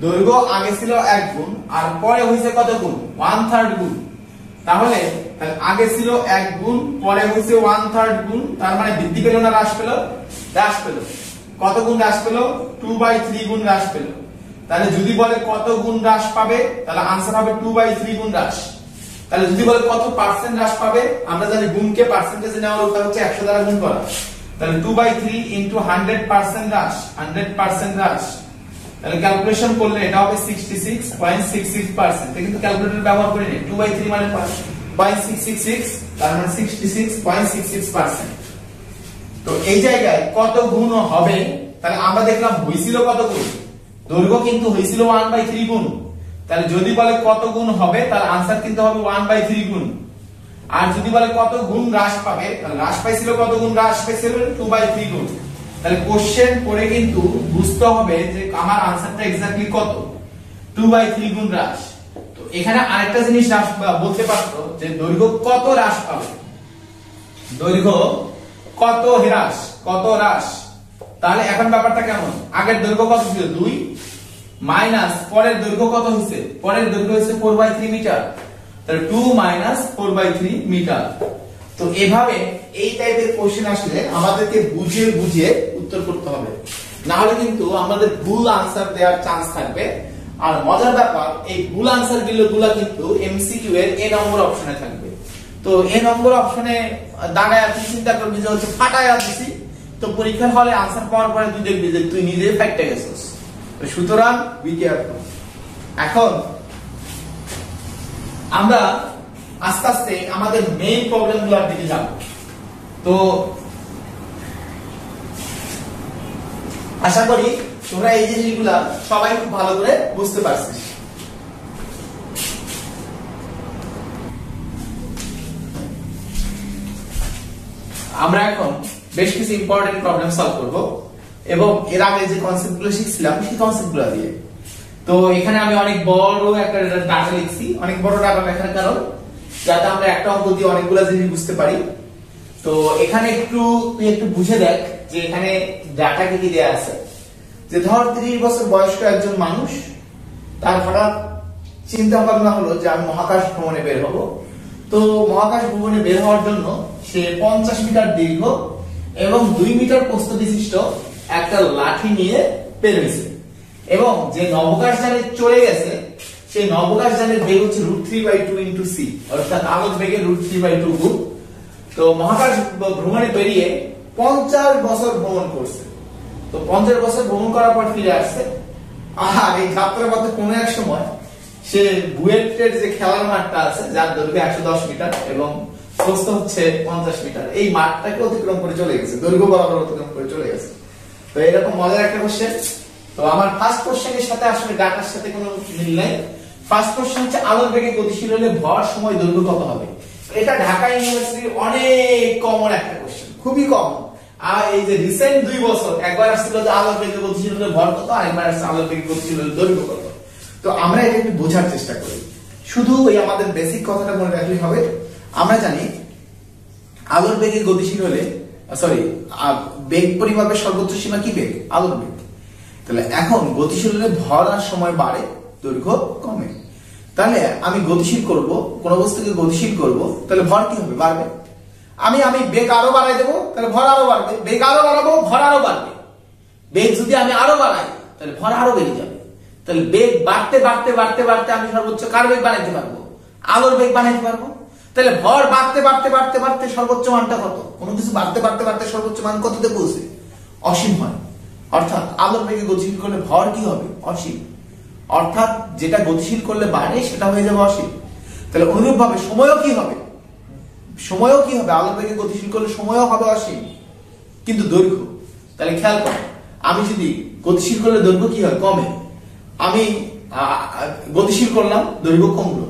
দৈর্ঘ্য আগে ছিল 1 গুণ, আর পরে হইছে কত গুণ? 1/3 গুণ। তাহলে আগে ছিল 1 গুণ, পরে হইছে 1/3 গুণ, তার মানে বৃদ্ধি পেল না হ্রাস পেল? হ্রাস পেল। কত গুণ হ্রাস পেল? 2/3 গুণ হ্রাস পেল। তাহলে যদি বলে কত গুণ হ্রাস পাবে, তাহলে আনসার হবে 2/3 গুণ হ্রাস। তাহলে যদি বলে কত পার্সেন্ট হ্রাস পাবে, আমরা জানি গুণকে পার্সেন্টেজে নেওয়ার উপায় হচ্ছে 100 দ্বারা গুণ করা। তাহলে 2/3 ইনটু 100% হ্রাস, 100% হ্রাস। তাহলে ক্যালকুলেশন করলে এটা হবে 66.66%। কিন্তু ক্যালকুলেটর ব্যবহার করি না, 2/3 মানে 0.666, তার মানে 66.66%। তো এই জায়গায় কত গুণ হবে? তাহলে আমরা দেখলাম হইছিল কত গুণ, দৈর্ঘ্য কিন্তু হইছিল 1/3 গুণ। তাহলে যদি বলে কত গুণ হবে, তাহলে আনসার কিন্তু হবে 1/3 গুণ। আর যদি বলে কত গুণ হ্রাস পাবে, তাহলে হ্রাস পাইছিল কত গুণ? হ্রাস পাইছিল 2/3 গুণ। তাহলে কোশ্চেন পড়ে কিন্তু বুঝতে হবে যে আমার আনসারটা এক্স্যাক্টলি কত, 2/3 গুণ হ্রাস। তো এখানে আরেকটা জিনিস বলতে পারতো যে দৈর্ঘ্য কত হ্রাস পাবে, দৈর্ঘ্য কত হ্রাস, কত হ্রাস। তাহলে এখন ব্যাপারটা কেমন, আগের দৈর্ঘ্য কত ছিল? 2 মাইনাস পরের দৈর্ঘ্য কত হইছে? পরের দৈর্ঘ্য হইছে 4/3 মিটার। তাহলে 2 মাইনাস 4/3 মিটার। তো এভাবে এই টাইপের কোশ্চেন আসলে আমাদেরকে বুঝিয়ে বুঝিয়ে উত্তর করতে হবে, না হলে কিন্তু আমাদের ভুল আনসার দেওয়ার চান্স থাকবে। আর মজার ব্যাপার, এই ভুল আনসার গুলো কিন্তু এমসিকিউ এর এ নম্বর অপশনে থাকবে। তো এ নম্বর অপশনে দাগায় তুই চিন্তা করবি যে হচ্ছে ফাটায় দিছি, তো পরীক্ষার হলে আনসার পাওয়ার পরে তুই দেখবি যে তুই নিজেই ফাইটে গেছিস। সুতরাং বি কেয়ারফুল। এখন আমরা আস্তে আস্তে আমাদের মেইন প্রবলেম গুলোর দিকে যাব। তো আশা করি তোমরা এই জিনিসগুলা সবাই খুব ভালো করে বুঝতে পারছিস। আমরা এখন বেশ কিছু ইম্পর্টেন্ট প্রবলেম সলভ করব এবং এর আগে যে কনসেপ্টগুলো শিখছিলাম সেই কনসেপ্টগুলো দিয়ে। তো এখানে আমি অনেক বড় একটা ডাটা লিখছি, অনেক বড় ডাটা লেখার কারণ যাতে আমরা একটা অঙ্ক দিয়ে অনেকগুলো জিনিস বুঝতে পারি। তো এখানে তুই একটু বুঝে দেখ যে এখানে ডাটা কি দেয়া আছে। যে ধর 30 বছর বয়স্ক একজন মানুষ, তার হঠাৎ চিন্তা ভাবনা হলো যে আমি মহাকাশ ভ্রমণে বের হব। তো মহাকাশ ভ্রমণে বের হওয়ার জন্য সে 50 মিটার দীর্ঘ এবং 2 মিটার প্রস্থ বিশিষ্ট একটা লাঠি নিয়ে বের হয়েছে, এবং যে নবকাশযানে চলে গেছে সেই নবকাশযানের বেগ হচ্ছে √3/2 ইনটু c, অর্থাৎ আলোক বেগের √3/2 গুণ। তো মহাকাশ ভ্রমণে বেরিয়ে 50 বছর ভ্রমণ করছে। তো 50 বছর ভ্রমণ করার পর ফিরে আসছে। আর এই যাত্রার পথে কোনো এক সময় সে বুয়েটের যে খেলার মাঠটা আছে, যার দৈর্ঘ্য 110 মিটার এবং প্রস্থ হচ্ছে 50 মিটার, এই মাঠটাকে অতিক্রম করে চলে গেছে, দৈর্ঘ্য বরাবর অতিক্রম করে চলে গেছে। তো এরকম মজার একটা কোশ্চেন। তো আমার ফার্স্ট কোশ্চেনের সাথে আসলে ডাটার সাথে কোনো মিল নাই। ফার্স্ট কোশ্চেন হচ্ছে আলোর বেগে গতিশীল হলে ভর সময় দৈর্ঘ্য কত হবে। এটা ঢাকা ইউনিভার্সিটির অনেক কমন একটা কোশ্চেন, খুবই কমন। আর এই যে রিসেন্ট 2 বছর একবার আসছিল যে আলোর বেগে গতিশীল হলে ভর কত, আরেকবার আসছে আলোর বেগে গতিশীল হলে দৈর্ঘ্য কত। তো আমরা এটা একটু বোঝার চেষ্টা করি, শুধু এই আমাদের বেসিক কথাটা মনে রাখলেই হবে। আমরা জানি আলোর বেগে গতিশীল হলে বেগ পরিমাপের সর্বোচ্চ সীমা কি বেগ, আলোর বেগ। তাহলে এখন গতিশীল হলে ভর আর সময় বাড়ে, দৈর্ঘ্য কমে। তাহলে আমি গতিশীল করব, কোন বস্তুকে গতিশীল করব, তাহলে ভর কি হবে, বাড়বে। আমি বেগ আরো বাড়াই দেবো, তাহলে ভর আরো বাড়বে। বেগ আরো বাড়াবো, ভর আরো বাড়বে। বেগ যদি আমি আরো বাড়াই তাহলে ভর আরো বেড়ে যাবে। তাহলে বেগ বাড়তে বাড়তে বাড়তে বাড়তে আমি সর্বোচ্চ কার বেগ বানাইতে পারবো, আলোর বেগ বানাইতে পারবো। তাহলে ভর বাড়তে বাড়তে বাড়তে বাড়তে সর্বোচ্চ মানটা কত, কোনো কিছু বাড়তে বাড়তে বাড়তে সর্বোচ্চ মান কততে পৌঁছে, অসীম হয়। অর্থাৎ আলোর বেগে গতিশীল করলে ভর কি হবে, অসীম। অর্থাৎ যেটা গতিশীল করলে বাড়ে সেটা হয়ে যাবে অসীম। তাহলে অনুরূপ ভাবে সময়ও কি হবে, সময়ও কি হবে, আলোর বেগে গতিশীল করলে সময়ও হবে অসীম, কিন্তু দৈর্ঘ্য। তাহলে খেয়াল করো, আমি যদি গতিশীল করলে দৈর্ঘ্য কি হয়, কমে। আমি গতিশীল করলাম, দৈর্ঘ্য কমলো।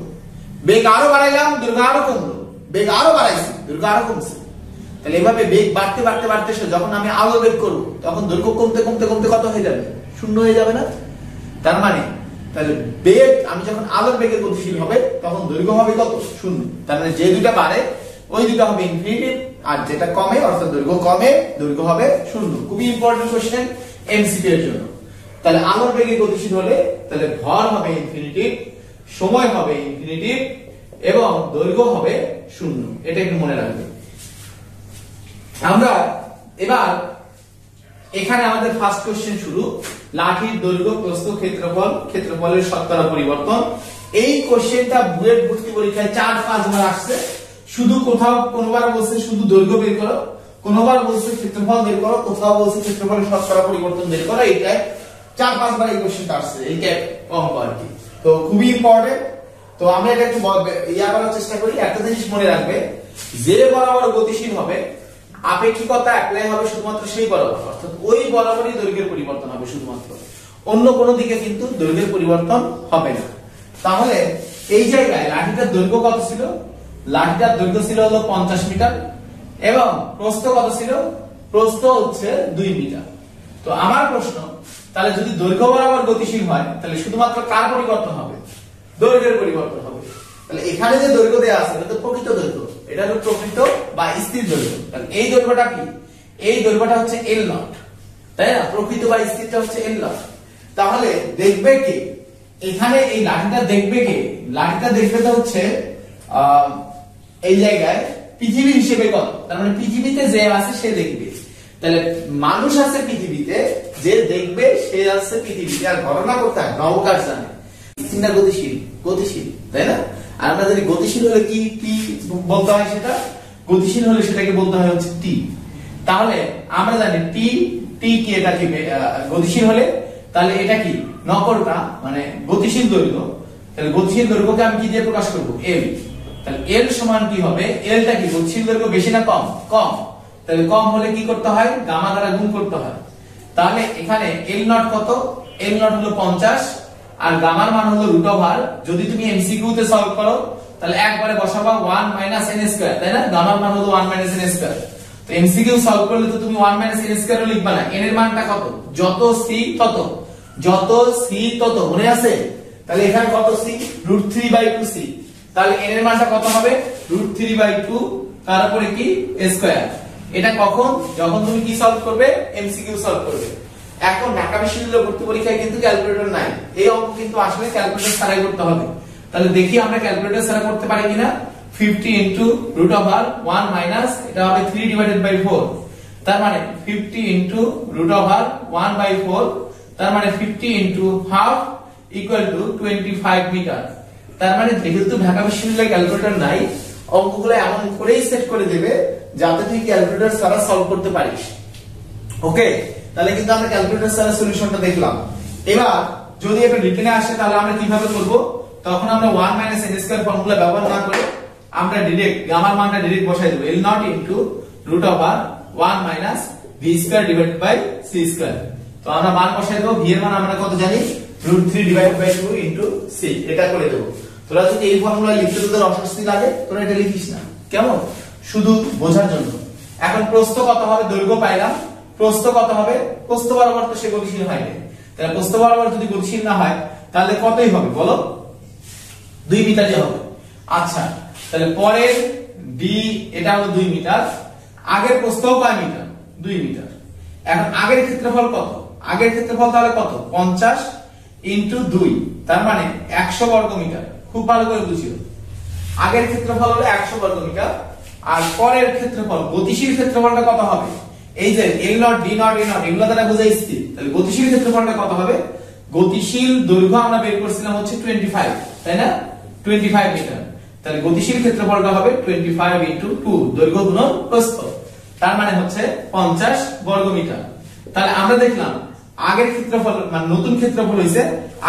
বেগ আরো বাড়াইলাম, দৈর্ঘ্য আরো কমলো। বেগ আরো বাড়াইছি, দৈর্ঘ্য আরো কমছে। তাহলে এভাবে বেগ বাড়তে বাড়তে বাড়তে যখন আমি আলো বেগ করবো তখন দৈর্ঘ্য কমতে কমতে কমতে কত হয়ে যাবে, শূন্য হয়ে যাবে না। তার মানে তাহলে বেগ আমি যখন আলোর বেগে গতিশীল হবে তখন দৈর্ঘ্য হবে কত, শূন্য। তার মানে যে দুটা বাড়ে ওই দুটা হবে ইনফিনিটিভ, আর যেটা কমে অর্থাৎ দৈর্ঘ্য কমে, দৈর্ঘ্য হবে শূন্য। খুবই ইম্পর্টেন্ট কোশ্চেন এমসিকিউ এর জন্য। তাহলে আলোর বেগে গতিশীল হলে তাহলে ভর হবে ইনফিনিটিভ, সময় হবে ইনফিনিটিভ এবং দৈর্ঘ্য হবে শূন্য। এটা একটু মনে রাখবে। আমরা এবার এখানে আমাদের ফার্স্ট কোশ্চেন শুরু, লাঠির দৈর্ঘ্য প্রস্থ ক্ষেত্রফল, ক্ষেত্রফলের শতকরা পরিবর্তন। এই কোশ্চেনটা বুয়েট ভর্তি পরীক্ষায় 4-5 বার আসছে। শুধু কোথাও কোনোবার বলছে শুধু দৈর্ঘ্য বের করো, কোনোবার বলছে ক্ষেত্রফল বের করো, কোথাও বলছে ক্ষেত্রফলের শতকরা পরিবর্তন বের করো। এইটাই 4-5 বার এই কোশ্চেনটা আসছে, এইটা অঙ্ক আর কি। তো খুবই ইম্পর্টেন্ট। তো আমরা এটা একটু করার চেষ্টা করি। একটা জিনিস মনে রাখবে, যে বরাবর গতিশীল হবে আপেক্ষিকতা অ্যাপ্লাই হবে শুধুমাত্র সেই বরাবর, অর্থাৎ ওই বরাবরই দৈর্ঘ্যের পরিবর্তন হবে শুধুমাত্র, অন্য কোনো দিকে কিন্তু দৈর্ঘ্যের পরিবর্তন হবে না। তাহলে এই জায়গায় লাঠিটার দৈর্ঘ্য কত ছিল, লাঠিটার দৈর্ঘ্য ছিল হলো 50 মিটার এবং প্রস্থ কত ছিল, প্রস্থ হচ্ছে 2 মিটার। তো আমার প্রশ্ন, তাহলে যদি দৈর্ঘ্য বরাবর গতিশীল হয় তাহলে শুধুমাত্র কার পরিবর্তন হবে, দৈর্ঘ্যের পরিবর্তন হবে। তাহলে এখানে যে দৈর্ঘ্য দেয়া আছে এটা তো প্রকৃত দৈর্ঘ্য, এটা হলো প্রকৃত বা স্থির দৈর্ঘ্য। তাহলে এই দৈর্ঘ্যটা কি, এই দৈর্ঘ্যটা হচ্ছে L নট, তাই না, প্রকৃত বা স্থিরটা হচ্ছে L নট। তাহলে দেখবে কে এখানে, এই লাঠিটা দেখবে কে, লাঠিটা দেখবে তো হচ্ছে এই জায়গায় পৃথিবী হিসেবে কত, তার মানে পৃথিবীতে যে আছে সে দেখবে। তাহলে মানুষ আছে পৃথিবীতে, যে দেখবে সে আছে পৃথিবীতে। আর গণনা করতে হয় নবকাশ জানে, স্থির গতিশীল, গতিশীল, তাই না। আর আমরা যদি গতিশীল হলে কি কি বলতে হয়, সেটা গতিশীল হলে সেটাকে বলতে হয় হচ্ছে টি। তাহলে আমরা জানি টি, টি কি, এটা কি গতিশীল হলে, তাহলে এটা কি নকরটা মানে গতিশীল দৈর্ঘ্য। তাহলে গতিশীল দৈর্ঘ্যকে আমি কি দিয়ে প্রকাশ করব, এল। তাহলে এল সমান কি হবে, এলটা কি গতিশীল দৈর্ঘ্য বেশি না কম, কম। তাহলে কম হলে কি করতে হয়, গামা দ্বারা গুণ করতে হয়। তাহলে এখানে এল নট কত, এল নট হলো 50 আর গামার মান হলো √। যদি তুমি এমসিকিউ তে সলভ করো তাহলে একবারে বসাবা 1 - n², তাই না, গামার মান হলো 1 - n²। তো এমসিকিউ সলভ করলে তো তুমি 1 - n² লিখবা না, n এর মানটা কত, যত সি তত, যত সি তত, মনে আছে। তাহলে এখানে কত সি, √3/2c। তাহলে n এর মানটা কত হবে, √3/2 তারপরে কি স্কয়ার। এটা কখন, যখন তুমি কি সলভ করবে, এমসিকিউ সলভ করবে। এখন ঢাকা বিশ্ববিদ্যালয় ভর্তি পরীক্ষায় কিন্তু ক্যালকুলেটর নাই, এই অঙ্ক কিন্তু আসলে ক্যালকুলেটর ছাড়াই করতে হবে। তাহলে দেখি আমরা ক্যালকুলেটর ছাড়া করতে পারি কিনা। 50 * √1 - এটা হবে 3/4, তার মানে 50 * √1/4, তার মানে 50 * ½ = 25 মিটার। তার মানে যেহেতু ঢাকা বিশ্ববিদ্যালয়ে ক্যালকুলেটর নাই, অঙ্কগুলো এমন করেই সেট করে দেবে যাতে তুই ক্যালকুলেটর ছাড়া সলভ করতে পারিস। ওকে, তাহলে কিন্তু আমরা ক্যালকুলেটর ছাড়া সলিউশনটা দেখলাম। এবার যদি এটা রিটেনে আসে তাহলে আমরা কিভাবে করব, তখন আমরা 1 - n² ফর্মুলা ব্যবহার না করে আমরা ডাইরেক্ট গামার মানটা ডাইরেক্ট বসাই দেব, L নট * √1 - v²/c²। তো আমরা মান বসাই দেব, v এর মান আমরা কত জানি, √3/2 * c, এটা করে দেব। তোরা যদি এই ফর্মুলা লিখতে তোদের অস্বস্তি লাগে তোরা এটা লিখিস না, কেমন, শুধু বোঝার জন্য। এখন প্রস্থ কত হবে, দৈর্ঘ্য পাইলাম, প্রস্থ কত হবে, প্রস্থ বরাবর তো সে গতিশীল হয় না, তাহলে প্রস্থ বরাবর যদি গতিশীল না হয় তাহলে কতই হবে বলো, 2 মিটারই হবে। আচ্ছা তাহলে পরের ডি এটা হলো 2 মিটার, আগের প্রস্থও কয় মিটার, 2 মিটার। এখন আগের ক্ষেত্রফল কত, আগের ক্ষেত্রফল তাহলে কত, 50 ইনটু 2, তার মানে 100 বর্গ মিটার। খুব ভালো করে বুঝিও, আগের ক্ষেত্রফল হলো 100 বর্গ মিটার, আর পরের ক্ষেত্রফল গতিশীল ক্ষেত্রফলটা কত হবে, এই যে L naught D naught A naught এগুলো দ্বারা বুঝাইছি। তাহলে গতিশীল ক্ষেত্রফলটা কত হবে, গতিশীল দৈর্ঘ্য আমরা বের করছিলাম হচ্ছে 25, তাই না, 25 মিটার। তাহলে গতিশীল ক্ষেত্রফলটা হবে 25 ইনটু 2, দৈর্ঘ্য গুণন প্রস্থ, তার মানে হচ্ছে 50 বর্গ মিটার। তাহলে আমরা দেখলাম আগের ক্ষেত্রফল মানে নতুন ক্ষেত্রফল হইছে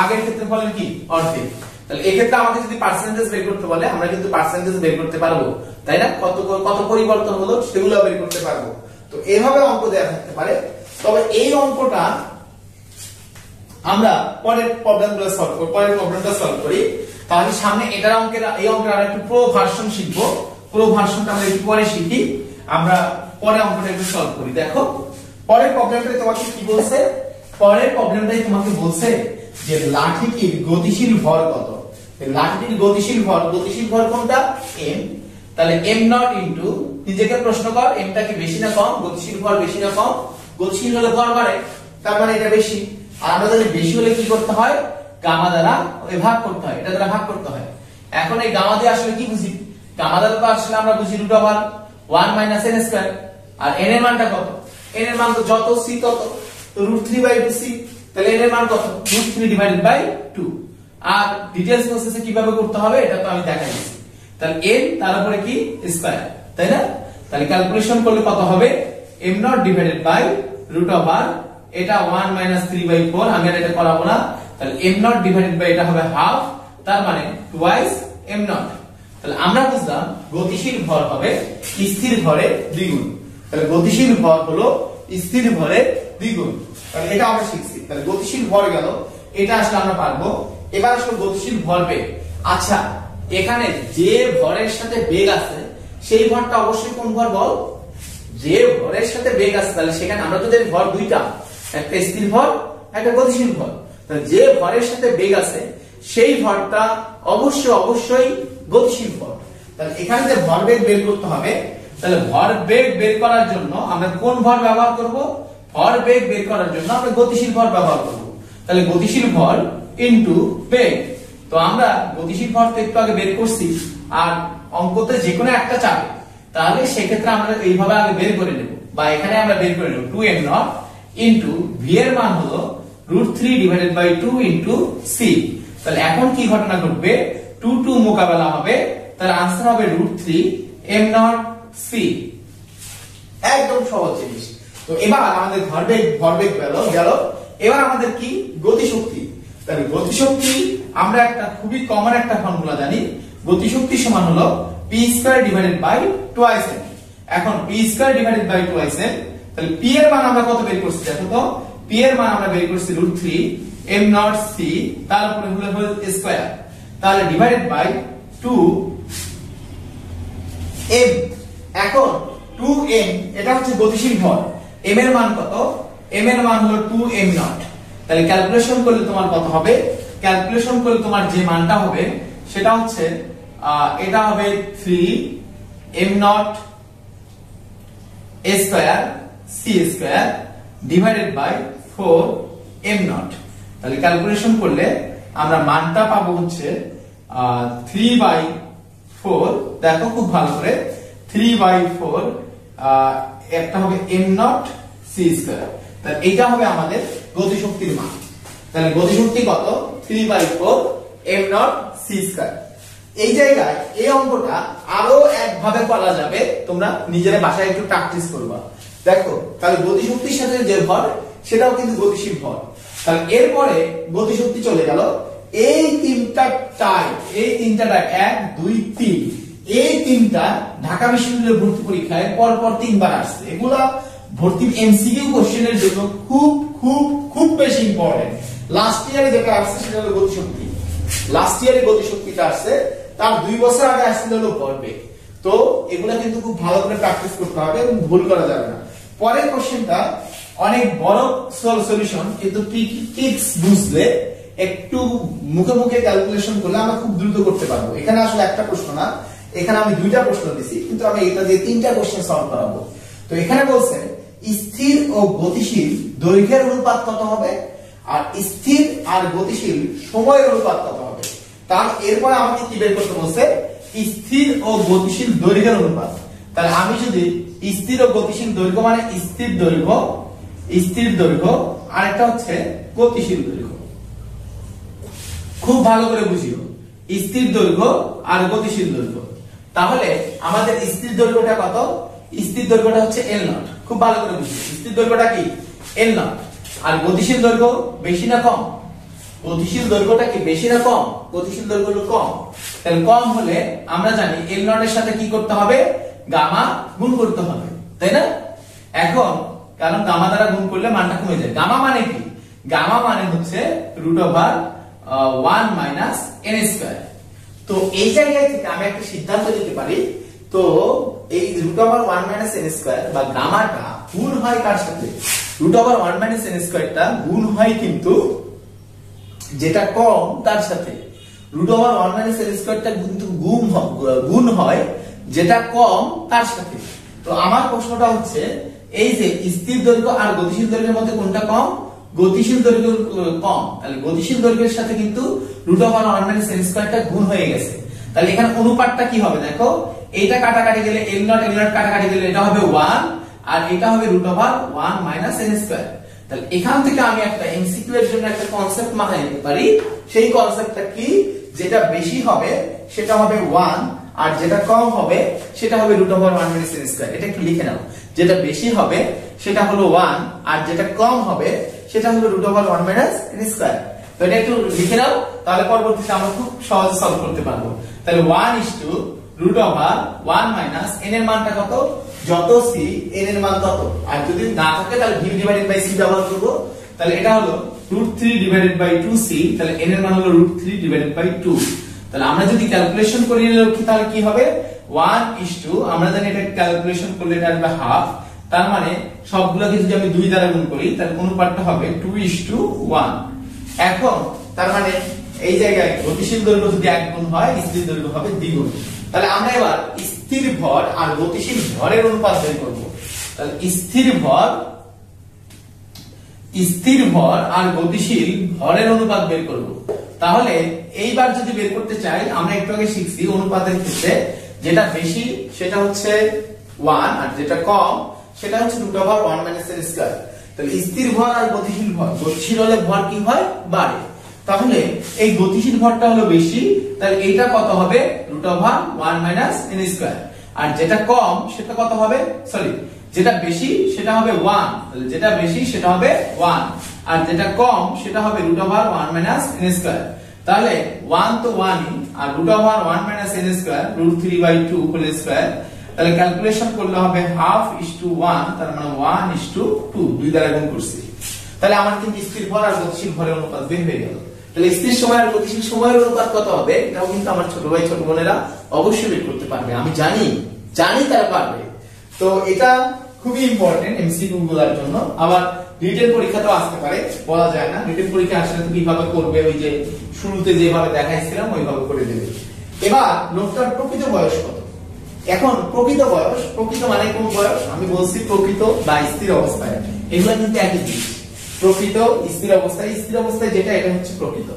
আগের ক্ষেত্রফলের কি অর্ধেক। তাহলে এই ক্ষেত্রে আমাকে যদি পার্সেন্টেজ বের করতে বলে আমরা কিন্তু পার্সেন্টেজ বের করতে পারবো, তাই না, কত কত পরিবর্তন হলো সেগুলো বের করতে পারবো। তো এভাবে অঙ্ক দেয়া থাকতে পারে। তবে এই অঙ্কটা আমরা পরের প্রবলেমগুলো সলভ করি, পরের প্রবলেমটা সলভ করি। তাহলে সামনে এটার অঙ্কের এই অঙ্কের আর একটু প্রো ভার্সন শিখবো, প্রো ভার্সনটা আমরা একটু পরে শিখি, আমরা পরে অঙ্কটা একটু সলভ করি। দেখো পরের প্রবলেমটাই তোমাকে কি বলছে, পরের প্রবলেমটাই তোমাকে বলছে যে লাঠিটির গতিশীল ভর কত। লাঠিটির গতিশীল ভর কোনটা, m। তাহলে m নট ইনটু, নিজেকে প্রশ্ন কর mটা কি বেশি না কম, গতিশীল ভর বেশি না কম, গতিশীল হলে ভর বাড়ে, তার মানে এটা বেশি। আর আমরা জানি বেশি হলে কি করতে হয়, গামা দ্বারা ভাগ করতে হয়, এটা দ্বারা ভাগ করতে হয়। এখন এই গামা দিয়ে আসলে কি বুঝি, গামা দ্বারা তো আসলে আমরা বুঝি √1 - n²। আর n এর মানটা কত, n এর মান তো যত c তত, তো √3/2c। তাহলে n এর মান কত, √3/2। আর ডিটেইলস প্রসেসে কিভাবে করতে হবে এটা তো আমি দেখাই দিয়েছি। তাহলে n তার উপরে কি স্কয়ার, তাই না। তাহলে ক্যালকুলেশন করলে কত হবে, m0 √1, এটা 1 - 3/4, আমি আর এটা করাবো না। তাহলে m0 এটা হবে হাফ, তার মানে টুয়াইস m0। তাহলে আমরা বুঝলাম গতিশীল ভর হবে স্থির ভরের দ্বিগুণ। তাহলে গতিশীল ভর হলো স্থির ভরের দ্বিগুণ। তাহলে এটা আমরা শিখছি। তাহলে গতিশীল ভর গেল, এটা আসলে আমরা পারবো। এবার আসলে গতিশীল ভর বেগ। আচ্ছা এখানে যে ভরের সাথে বেগ আছে সেই ভরটা অবশ্যই কোন ভর বল, যে ভরের সাথে বেগ আছে। তাহলে সেখানে আমরা তো জানি ভর দুইটা, একটা স্থির ভর একটা গতিশীল ভর। তাহলে যে ভরের সাথে বেগ আছে সেই ভরটা অবশ্যই গতিশীল ভর। তাহলে এখানে যে ভরবেগ বের করতে হবে, তাহলে ভরবেগ বের করার জন্য আমরা কোন ভর ব্যবহার করব, ভরবেগ বের করার জন্য আমরা গতিশীল ভর ব্যবহার করব। তাহলে গতিশীল ভর ইনটু বেগ। তো আমরা গতিশীল ভর তো একটু আগে বের করছি, আর অঙ্কতে যে কোনো একটা চাবে, তাহলে সেক্ষেত্রে আমরা এইভাবে আগে বের করে নেব, বা এখানে আমরা বের করে নেব 2m0 ইনটু v এর মান হলো √3/2 ইনটু c। তাহলে এখন কি ঘটনা ঘটবে, 2 মোকাবেলা হবে, তার आंसर হবে √3m0c। একদম সহজ জিনিস। তো এবার আমাদের ভরবেগ গেল, এবার আমাদের কি গতিশক্তি। তাহলে গতিশক্তি আমরা একটা খুবই কমন একটা ফর্মুলা জানি, গতিশক্তি সমান হলো p²/2m। এখন p²/2m, তাহলে p এর মান আমরা কত বের করছি, দেখো তো p এর মান আমরা বের করছি √3m0c, তার উপরে হলো স্কয়ার, তাহলে /2m। এখন 2m এটা হচ্ছে গতিশীল ভর, m এর মান কত, m এর মান হলো 2m0। তাহলে ক্যালকুলেশন করলে তোমার কত হবে, ক্যালকুলেশন করলে তোমার যে মানটা হবে সেটা হচ্ছে এটা হবে 3m0 স্কয়ার c² /4m0। তাহলে ক্যালকুলেশন করলে আমরা মানটা পাবো হচ্ছে 3/4। দেখো খুব ভালো করে, 3/4 একটা হবে m0 c²। তাহলে এটা হবে আমাদের গতিশক্তির মান। তাহলে গতিশক্তি কত, 3/4 m0 c²। এই জায়গায় এই অঙ্কটা আরো একভাবে করা যাবে, তোমরা নিজেরা বাসায় একটু প্র্যাকটিস করবা। দেখো তাহলে গতিশক্তির সাথে যে ভর সেটাও কিন্তু গতিশীল ভর। তাহলে এরপরে গতিশক্তি চলে গেল এই তিনটা টাইপ, এই তিনটা 1 2 3, এই তিনটা ঢাকা বিশ্ববিদ্যালয়ের ভর্তি পরীক্ষায় পরপর 3 বার আসছে। এগুলা ভর্তি এমসিকিউ কোশ্চেনের জন্য খুব খুব খুব বেশি ইম্পর্টেন্ট। লাস্ট ইয়ারে যেটা আসছে সেটা হলো গতিশক্তি, লাস্ট ইয়ারে গতিশক্তিটা আসছে, তার 2 বছর আগে আসছিল হলো ভরবেগ। তো তো এগুলা কিন্তু খুব ভালো করে প্র্যাকটিস করতে হবে এবং ভুল করা যাবে না। পরের কোশ্চেনটা অনেক বড় সলিউশন, কিন্তু ট্রিক্স বুঝলে একটু মুখে মুখে ক্যালকুলেশন করলে আমরা খুব দ্রুত করতে পারবো। এখানে আসলে একটা প্রশ্ন না, এখানে আমি দুইটা প্রশ্ন দিছি, কিন্তু আমি এটা দিয়ে তিনটা কোশ্চেন সলভ করাবো। তো এখানে বলছে স্থির ও গতিশীল দৈর্ঘ্যের অনুপাত কত হবে, আর স্থির আর গতিশীল সময়ের অনুপাত কত হবে। তাহলে এরপরে আমাকে কি বের করতে বলছে, স্থির ও গতিশীল দৈর্ঘ্যের অনুপাত। তাহলে আমি যদি স্থির ও গতিশীল দৈর্ঘ্য মানে স্থির দৈর্ঘ্য আর একটা হচ্ছে গতিশীল দৈর্ঘ্য, খুব ভালো করে বুঝিও, স্থির দৈর্ঘ্য আর গতিশীল দৈর্ঘ্য। তাহলে আমাদের স্থির দৈর্ঘ্যটা কত, স্থির দৈর্ঘ্যটা হচ্ছে L0, খুব ভালো করে বুঝিও, স্থির দৈর্ঘ্যটা কি L0। আর গতিশীল দৈর্ঘ্য বেশি না কম, গতিশীল দৈর্ঘ্যটা কি বেশি না কম, গতিশীল দৈর্ঘ্য হলো কম। তাহলে কম হলে আমরা জানি L0 এর সাথে কি করতে হবে, গামা গুণ করতে হবে, তাই না। এখন কারণ গামা দ্বারা গুণ করলে মানটা কমে যায়। গামা মানে কি, গামা মানে হচ্ছে √1 - n²। তো এই জায়গায় থেকে আমি একটা সিদ্ধান্ত নিতে পারি, তো এই √1 - n² বা গামাটা গুণ হয় কার সাথে, √1 - n² টা গুণ হয় কিন্তু যেটা কম তার সাথে। √1 - n² টা কিন্তু গুণ হয় যেটা কম তার সাথে। তো আমার প্রশ্নটা হচ্ছে এই যে স্থির দৈর্ঘ্য আর গতিশীল দৈর্ঘ্যের মধ্যে কোনটা কম, গতিশীল দৈর্ঘ্য কম। তাহলে গতিশীল দৈর্ঘ্যের সাথে কিন্তু √1 - n² টা গুণ হয়ে গেছে। তাহলে এখানে অনুপাতটা কি হবে দেখো, এইটা কাটাকাটি গেলে L0 কাটাকাটি গেলে এটা হবে 1 আর এটা হবে √1 - n²। তাহলে এখান থেকে আমি একটা এমসিকিউ এর জন্য একটা কনসেপ্ট মাথায় নিতে পারি। সেই কনসেপ্টটা কি, যেটা বেশি হবে সেটা হবে 1 আর যেটা কম হবে সেটা হবে √1 - n²। এটা একটু লিখে নাও, যেটা বেশি হবে সেটা হলো 1 আর যেটা কম হবে সেটা হলো √1 - n²। তো এটা একটু লিখে নাও, তাহলে পরবর্তীতে আমরা খুব সহজে সলভ করতে পারবো। তাহলে 1 - n এর মানটা কত, যত c n এর মান তত। আর যদি না থাকে তাহলে v/c ব্যবহার করব। তাহলে এটা হলো √3/2c, তাহলে n এর মান হলো √3/2। তাহলে আমরা যদি ক্যালকুলেশন করি তাহলে কি হবে, 1 আমরা জানি এটা ক্যালকুলেশন করলে এটা আসবে হাফ। তার মানে সবগুলোকে যদি আমি 2 দ্বারা গুণ করি তাহলে অনুপাতটা হবে 2:1। এখন তার মানে এই জায়গায় গতিশীল দৈর্ঘ্য যদি 1 গুণ হয়, স্থির দৈর্ঘ্য হবে 2 গুণ। তাহলে আমরা এবার স্থির ভর আর গতিশীল ভরের অনুপাত বের করব। তাহলে স্থির ভর আর গতিশীল ভরের অনুপাত বের করব। তাহলে এইবার যদি বের করতে চাই, আমরা একটু আগে শিখছি অনুপাতের ক্ষেত্রে যেটা বেশি সেটা হচ্ছে 1 আর যেটা কম সেটা হচ্ছে √1 - n²। তাহলে স্থির ভর আর গতিশীল ভর, গতিশীল হলে ভর কি হয়, বাড়ে। তাহলে এই গতিশীল ভরটা হলো বেশি, তাহলে এইটা কত হবে, √1 - n²। আর যেটা কম সেটা কত হবে, সরি যেটা বেশি সেটা হবে 1, তাহলে যেটা বেশি সেটা হবে 1 আর যেটা কম সেটা হবে √1 - n²। তাহলে 1 তো 1ই, আর √1 - n², √3/2 হোল স্কয়ার। তাহলে ক্যালকুলেশন করলে হবে 1/2:1, তার মানে 1:2, 2 দ্বারা গুণ করছি। তাহলে আমার কিন্তু স্থির ভর আর গতিশীল ভরের অনুপাত বের হয়ে গেল। তাহলে স্থির সময় আর গতিশীল সময়ের অনুপাত কত হবে, এটাও কিন্তু আমার ছোট ভাই ছোট বোনেরা অবশ্যই বের করতে পারবে, আমি জানি তারা পারবে। তো এটা খুবই ইম্পর্টেন্ট এমসিকিউ গুলোর জন্য। আবার রিটেন পরীক্ষাতেও আসতে পারে, বলা যায় না। রিটেন পরীক্ষা আসলে তো কিভাবে করবে, ওই যে শুরুতে যেভাবে দেখাইছিলাম ওইভাবে করে দেবে। এবার লোকটার প্রকৃত বয়স কত। এখন প্রকৃত বয়স, প্রকৃত মানে কোন বয়স, আমি বলছি প্রকৃত বা স্থির অবস্থায়, এগুলো কিন্তু একই জিনিস। প্রকৃত, স্থির অবস্থায় যেটা, এটা হচ্ছে প্রকৃত।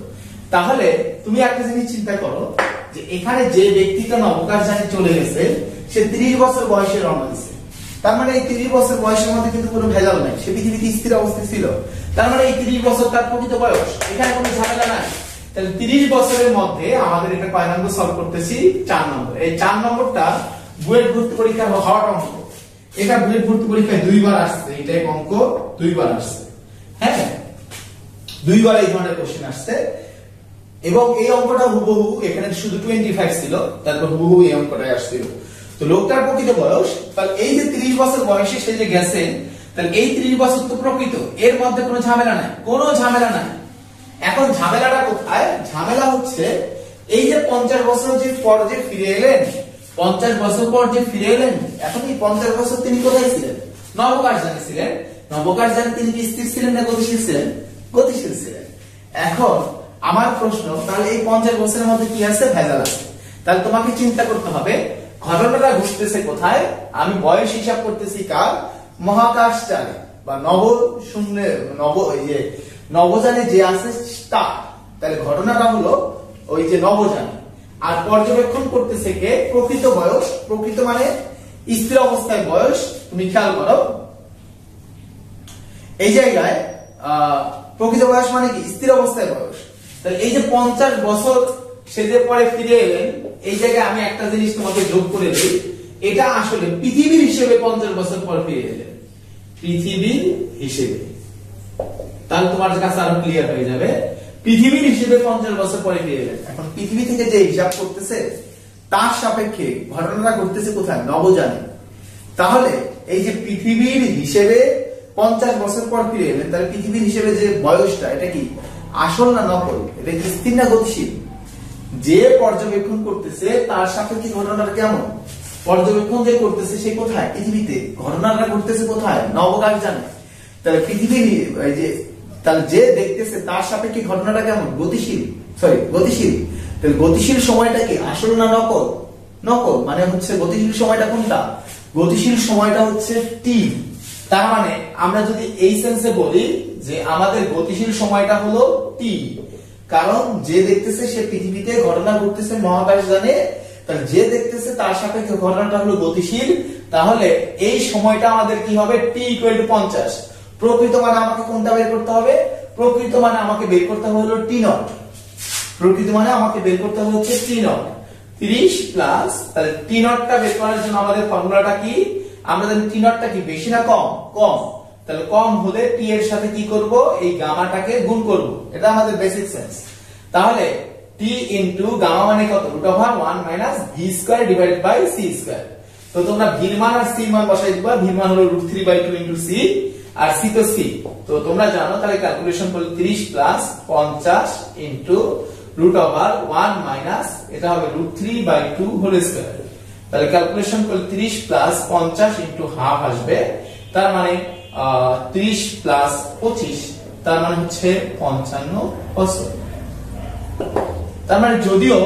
তাহলে তুমি একটা জিনিস চিন্তা করো যে এখানে যে ব্যক্তিটা নবকাশযানে চলে গেছে সে 30 বছর বয়সে রওনা দিয়েছে। তার মানে এই 30 বছর বয়সের মধ্যে কিন্তু কোনো ভেজাল নাই, সে পৃথিবীতে স্থির অবস্থায় ছিল। তার মানে এই 30 বছর তার প্রকৃত বয়স, এখানে কোনো ঝামেলা নাই। তাহলে 30 বছরের মধ্যে আমাদের এটা কয় নম্বর সলভ করতেছি, 4 নম্বর। এই 4 নম্বরটা বুয়েট ভর্তি পরীক্ষা হওয়ার অঙ্ক। এটা বুয়েট ভর্তি পরীক্ষায় 2 বার আসছে, এটাই অঙ্ক 2 বার আসছে। হ্যাঁ, 2 বার এই ধরনের কোশ্চেন আসছে। এবং এই অঙ্কটা হুবহু, এখানে শুধু 25 ছিল, তারপর হুবহু এই অঙ্কটাই আসছিল। তো লোকটার প্রকৃত বয়স, তাহলে এই যে 30 বছর বয়সে সে যে গেছে, তাহলে এই 30 বছর তো প্রকৃত, এর মধ্যে কোনো ঝামেলা নাই, কোনো ঝামেলা নাই। এখন ঝামেলাটা কোথায়, ঝামেলা হচ্ছে এই যে 50 বছর যে পর যে ফিরে এলেন, 50 বছর পর যে ফিরে এলেন, এখন এই 50 বছর তিনি কোথায় ছিলেন? নবকাশযানে ছিলেন। নবকাশযানে তিনি কি স্থির ছিলেন না গতিশীল ছিলেন? গতিশীল ছিলেন। এখন আমার প্রশ্ন, তাহলে এই 50 বছরের মধ্যে কি আছে? ভেজাল আছে। তাহলে তোমাকে চিন্তা করতে হবে ঘটনাটা ঘটতেছে কোথায়? আমি বয়স হিসাব করতেছি কার? মহাকাশযানে বা নবযানে যে আছে তার। তাহলে ঘটনাটা হলো ওই যে নবযানে। আর পর্যবেক্ষণ করতেছে কে? প্রকৃত বয়স। প্রকৃত মানে স্থির অবস্থায় বয়স। তুমি খেয়াল করো এই জায়গায় প্রকৃত বয়স মানে কি? স্থির অবস্থায় বয়স। তাহলে এই যে 50 বছর সে যে পরে ফিরে এলেন, এই জায়গায় আমি একটা জিনিস তোমাকে যোগ করে দিই, এটা আসলে পৃথিবীর হিসেবে 50 বছর পর ফিরে এলেন, পৃথিবীর হিসেবে। তাহলে তোমার কাছে আরো ক্লিয়ার হয়ে যাবে, পৃথিবীর হিসেবে 50 বছর পরে ফিরে এলেন। এখন পৃথিবী থেকে যে হিসাব করতেছে তার সাপেক্ষে ঘটনাটা ঘটতেছে কোথায়? নবযানে। তাহলে এই যে পৃথিবীর হিসেবে 50 বছর পর ফিরে এলেন, তাহলে পৃথিবীর হিসেবে যে বয়সটা এটা কি আসল না নকল? এটা কি স্থির না গতিশীল? যে পর্যবেক্ষণ করতেছে তার সাপেক্ষে ঘটনাটা কেমন? পর্যবেক্ষণ যে করতেছে সে কোথায়? পৃথিবীতে। ঘটনাটা ঘটতেছে কোথায়? নবকাশযানে। তাহলে পৃথিবীর এই যে তাহলে যে দেখতেছে তার সাপেক্ষে ঘটনাটা কেমন? গতিশীল। গতিশীল। তাহলে গতিশীল সময়টা কি আসল না নকল? নকল। মানে হচ্ছে গতিশীল সময়টা কোনটা? গতিশীল সময়টা হচ্ছে টি। তার মানে আমরা যদি এই সেন্সে বলি যে আমাদের গতিশীল সময়টা হলো টি, কারণ যে দেখতেছে সে পৃথিবীতে, ঘটনা ঘটতেছে মহাকাশযানে, তাহলে যে দেখতেছে তার সাপেক্ষে ঘটনাটা হলো গতিশীল। তাহলে এই সময়টা আমাদের কি হবে? T equal to 50। প্রকৃত মানে আমাকে কোনটা বের করতে হবে? প্রকৃত মানে আমাকে বের করতে হবে হলো টি নট। প্রকৃত মানে আমাকে বের করতে হবে হচ্ছে টি নট। 30 প্লাস, তাহলে টি নটটা বের করার জন্য আমাদের ফর্মুলাটা কি? আমরা জানি টি নটটা কি বেশি না কম? কম। তাহলে কম হলে টি এর সাথে কি করব? এই গামাটাকে গুণ করব। এটা আমাদের বেসিক সেন্স। তাহলে টি ইনটু গামা মানে কত? √1 - v² ডিভাইডেড বাই c²। তো তোমরা v এর মান আর c এর মান বসাই দিবা। v এর মান হলো √3/2 ইনটু c, আর c তো c। তো তোমরা জানো, তাহলে ক্যালকুলেশন করলে 30 প্লাস 50 ইনটু √1 - এটা হবে √3/2 হোল স্কয়ার। তাহলে ক্যালকুলেশন করলে 30 প্লাস 50 ইনটু হাফ আসবে। তার মানে 30 প্লাস 25, তার মানে হচ্ছে 55 বছর। তার মানে যদিও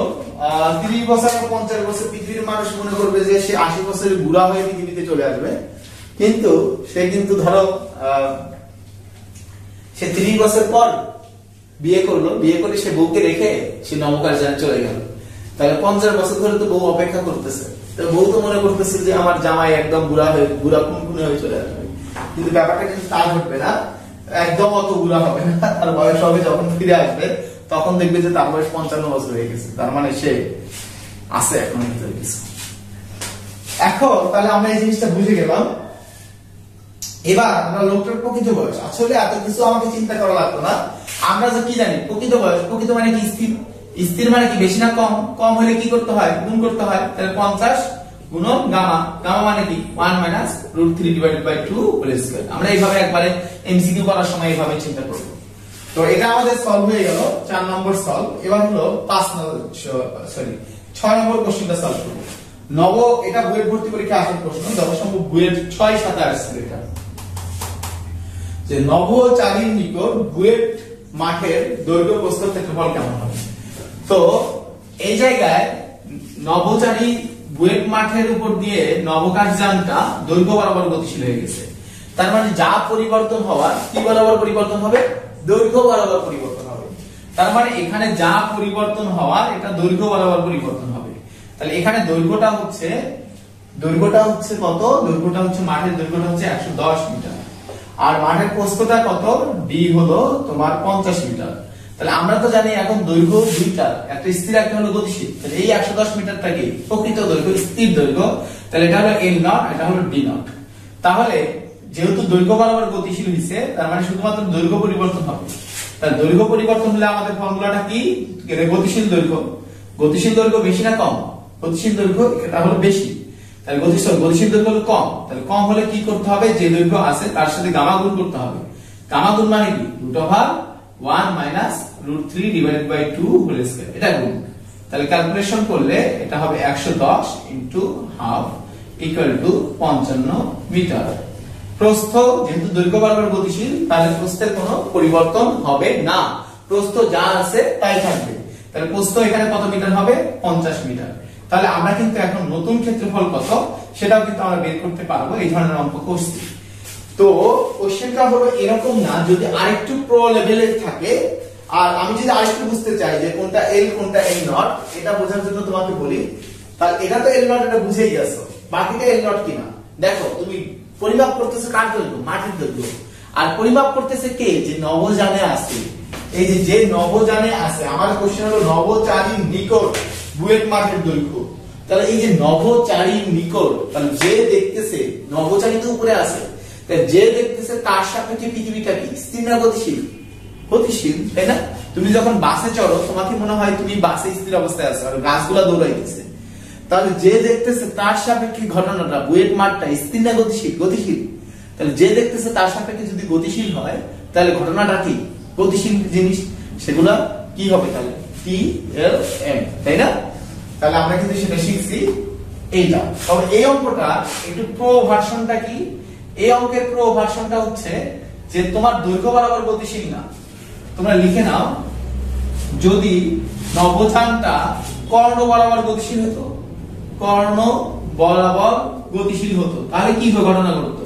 30 বছর বা 50 বছর পৃথিবীর মানুষ মনে করবে যে সে 80 বছরের বুড়া হয়ে পৃথিবীতে চলে আসবে, কিন্তু সে কিন্তু ধরো সে 30 বছর পর বিয়ে করলো, বিয়ে করে সে বউকে রেখে সে নবকাশযানে চলে গেল। তাহলে 50 বছর ধরে তো বউ অপেক্ষা করতেছে। তো বউ তো মনে করতেছে যে আমার জামাই একদম বুড়া কুনকুনে হয়ে চলে আসবে, কিন্তু ব্যাপারটা কিন্তু তা ঘটবে না। একদম অত বুড়া হবে না, তার বয়স হবে যখন ফিরে আসবে তখন দেখবে যে তার বয়স 55 বছর হয়ে গেছে। তার মানে সে আছে এখন ভিতরে কিছু। এখন তাহলে আমরা এই জিনিসটা বুঝে গেলাম। এবার আমরা লোকটার প্রকৃত বয়স, আসলে এত কিছু আমাকে চিন্তা করা লাগতো না। আমরা যে কি জানি প্রকৃত বয়স, প্রকৃত মানে কি স্থির। স্থির মানে কি বেশি না কম? কম হলে কি করতে হয়? গুণ করতে হয়। তাহলে 50 গুণন গামা, গামা মানে কি 1 - √3/2 হোল স্কয়ার। আমরা এইভাবে একবারে এমসিকিউ করার সময় এইভাবে চিন্তা করব। তো এটা আমাদের সলভ হয়ে গেল, 4 নম্বর সলভ। এবার হলো 6 নম্বর কোশ্চেনটা সলভ করব। এটা বুয়েট ভর্তি পরীক্ষা আসল প্রশ্ন, যথাসম্ভব বুয়েট 6-7 আসছে। এটা যে নভোচারীর নিকট বুয়েট মাঠের দৈর্ঘ্য প্রস্থ ক্ষেত্রফল কেমন হবে? তো এই জায়গায় নভোচারী বুয়েট মাঠের উপর দিয়ে নবকাশযানটা দৈর্ঘ্য বরাবর গতিশীল হয়ে গেছে। তার মানে যা পরিবর্তন হওয়ার, কি বরাবর পরিবর্তন হবে? দৈর্ঘ্য বরাবর পরিবর্তন হবে। তার মানে এখানে যা পরিবর্তন হওয়ার এটা দৈর্ঘ্য বরাবর পরিবর্তন হবে। তাহলে এখানে দৈর্ঘ্যটা হচ্ছে কত? দৈর্ঘ্যটা হচ্ছে মাঠের দৈর্ঘ্যটা হচ্ছে 110 মিটার, আর মাঠের প্রস্থটা কত? ডি হলো তোমার 50 মিটার। তাহলে আমরা তো জানি এখন দৈর্ঘ্য দুইটা, একটা স্থির একটা হলো গতিশীল। তাহলে এই 110 মিটারটা কি প্রকৃত দৈর্ঘ্য, স্থির দৈর্ঘ্য। তাহলে এটা হলো এল নট, এটা হলো ডি নট। তাহলে যেহেতু দৈর্ঘ্য বরাবর গতিশীল হইছে, তার মানে শুধুমাত্র দৈর্ঘ্য পরিবর্তন হবে। তাহলে দৈর্ঘ্য পরিবর্তন হলে আমাদের ফর্মুলাটা কি? গতিশীল দৈর্ঘ্য। গতিশীল দৈর্ঘ্য বেশি না কম? গতিশীল দৈর্ঘ্য এটা হলো বেশি। তাহলে গতিশীল দৈর্ঘ্য হলো কম। তাহলে কম হলে কি করতে হবে? যে দৈর্ঘ্য আছে তার সাথে গামা গুণ করতে হবে। গামা গুণ মানে কি? √1 - √3/2 হোল স্কয়ার, এটা গুণ। তাহলে ক্যালকুলেশন করলে এটা হবে 110 into half equal to 55 metre. প্রস্থ যেহেতু দৈর্ঘ্য বরাবর গতিশীল, তাহলে প্রস্থের কোনো পরিবর্তন হবে না, প্রস্থ যা আছে তাই থাকবে। তাহলে প্রস্থ এখানে কত মিটার হবে? 50 মিটার। তাহলে আমরা কিন্তু এখন নতুন ক্ষেত্রফল কত সেটাও কিন্তু আমরা বের করতে পারবো, এই ধরনের অঙ্ক করছি। তো কোশ্চেনটা হলো এরকম না, যদি আরেকটু প্রো লেভেলের থাকে আর আমি যদি আরেকটু বুঝতে চাই যে কোনটা এল কোনটা এল নট, এটা বোঝার জন্য তোমাকে বলি, তাহলে এটা তো এল নট, এটা বুঝেই গেছো, বাকিটা এল নট কিনা দেখো। তুমি পরিমাপ করতেছে কার দৈর্ঘ্য? মাটির দৈর্ঘ্য। আর পরিমাপ করতেছে কে? যে নভোযানে আছে। এই যে নভোযানে আছে, আমার কোশ্চেন হলো নভোচারীর নিকট বুয়েট মাঠের দৈর্ঘ্য। তাহলে এই যে নভোচারীর নিকট, তাহলে যে দেখতেছে, নভোচারী তো উপরে আছে, তাহলে যে দেখতেছে তার সাপেক্ষে পৃথিবীটা কি স্থির না গতিশীল? গতিশীল, তাই না? তুমি যখন বাসে চড়ো তোমাকে মনে হয় তুমি বাসে স্থির অবস্থায় আছো আর গাছগুলা দৌড়াইতেছে, তাহলে যে দেখতেছে তার সাপেক্ষে ঘটনাটা বুয়েট মাঠটা স্থির না গতিশীল? গতিশীল। তাহলে যে দেখতেছে তার সাপেক্ষে যদি গতিশীল হয় তাহলে ঘটনাটা কি? গতিশীল জিনিস, সেগুলা কি হবে? তাহলে টি এল এম, তাই না? তাহলে আমরা কিন্তু সেটা শিখছি এইটা। তবে এই অঙ্কটা একটু প্রো ভার্সনটা কি? এই অঙ্কের প্রো ভার্সনটা হচ্ছে যে তোমার দৈর্ঘ্য বরাবর গতিশীল না, তোমরা লিখে নাও যদি নভোযানটা কর্ণ বরাবর গতিশীল হতো, কর্ণ বরাবর গতিশীল হতো, তাহলে কি ঘটনা ঘটতো?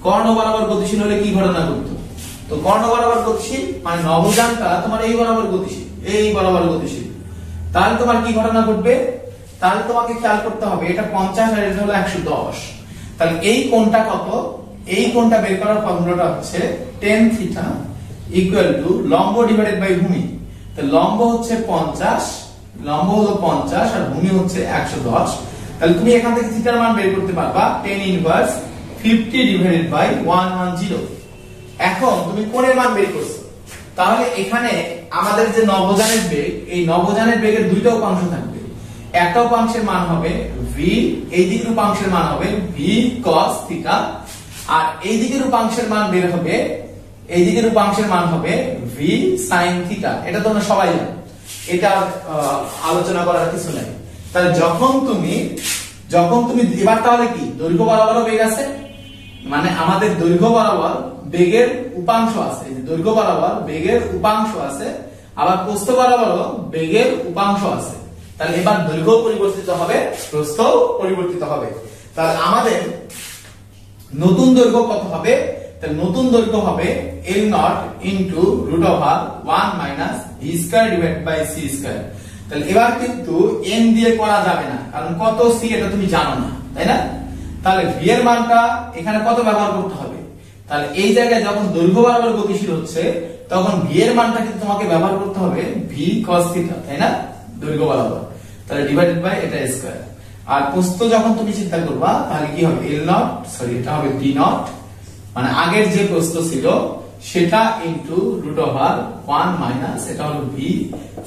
কর্ণ বরাবর গতিশীল হলে কি ঘটনা ঘটতো? তো কর্ণ বরাবর গতিশীল মানে নভোযানটা তোমার এই বরাবর গতিশীল, এই বরাবর গতিশীল, তাহলে তোমার কি ঘটনা ঘটবে? তাহলে তোমাকে খেয়াল করতে হবে এটা 50 আর এটা হলো 110। তাহলে এই কোণটা কত? এই কোণটা বের করার ফর্মুলাটা হচ্ছে tan থিটা ইকুয়াল টু লম্ব ডিভাইডেড বাই ভূমি। তো লম্ব হচ্ছে 50, লম্ব হলো 50 আর ভূমি হচ্ছে 110। তাহলে তুমি এখান থেকে থিটার মান বের করতে পারবা tan ইনভার্স 50 ডিভাইডেড বাই 110। এখন তুমি কোণের মান বের করছো, তাহলে এখানে আমাদের যে নভোযানের বেগ, এই নভোযানের বেগের দুইটা উপাংশ থাকবে। একটা উপাংশের মান হবে v, এই দিকের উপাংশের মান হবে v cos থিটা, আর এই দিকের উপাংশের মান বের হবে, এই দিকের উপাংশের মান হবে v sin থিটা। এটা তোমরা সবাই জানো, এটা আলোচনা করার কিছু নাই। তাহলে যখন তুমি এবার তাহলে কি দৈর্ঘ্য বরাবর বেগ আছে, মানে আমাদের দৈর্ঘ্য বরাবর বেগের উপাংশ আছে, এই যে দৈর্ঘ্য বরাবর বেগের উপাংশ আছে, আবার প্রস্থ বরাবর বেগের উপাংশ আছে। তাহলে এবার দৈর্ঘ্য পরিবর্তিত হবে, প্রস্থ পরিবর্তিত হবে। তাহলে আমাদের নতুন দৈর্ঘ্য কত হবে? তাহলে নতুন দৈর্ঘ্য হবে L not into root over 1 minus v square divided by c square. তাহলে এবার কিন্তু n দিয়ে করা যাবে না, কারণ কত c এটা তুমি জানো না, তাই না? তাহলে v এর মানটা এখানে কত ব্যবহার করতে হবে? তাহলে এই জায়গায় যখন দৈর্ঘ্য বরাবর গতিশীল হচ্ছে তখন v এর মানটা কিন্তু তোমাকে ব্যবহার করতে হবে v cos থিটা, তাই না? দৈর্ঘ্য বরাবর, তাহলে ডিভাইডেড বাই এটা স্কয়ার। আর প্রস্থ যখন তুমি চিন্তা করবা তাহলে কি হবে? L নট, সরি এটা হবে d নট, মানে আগের যে প্রস্থ ছিল সেটা ইনটু রুট ওভার 1 মাইনাস এটা হলো v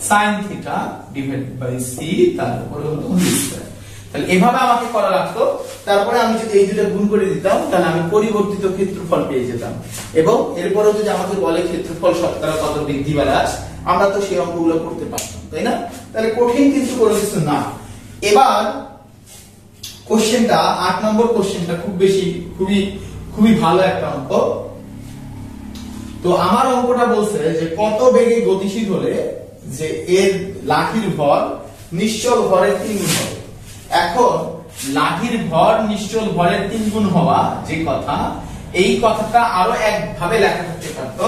sin theta divided by c, তারপরে হলো d স্কয়ার। তাহলে এভাবে আমাকে করা লাগতো, তারপরে আমি যদি এই দুটো গুণ করে দিতাম তাহলে আমি পরিবর্তিত ক্ষেত্রফল পেয়ে যেতাম। এবং এরপরেও যদি আমাকে বলে ক্ষেত্রফল শতকরা কত বৃদ্ধি বা হ্রাস, আমরা তো সেই অঙ্কগুলো করতে পারতাম, তাই না? তাহলে কঠিন কিন্তু কোনো কিছু না। এবার কোশ্চেনটা 8 নম্বর কোশ্চেনটা খুবই ভালো একটা অঙ্ক। তো আমার অঙ্কটা বলছে যে কত বেগে গতিশীল হলে যে এর লাঠির ভর নিশ্চল ভরের 3 গুণ হবে। এখন লাঠির ভর নিশ্চল ভরের 3 গুণ হওয়া যে কথা, এই কথাটা আরো একভাবে লেখা থাকতে পারত,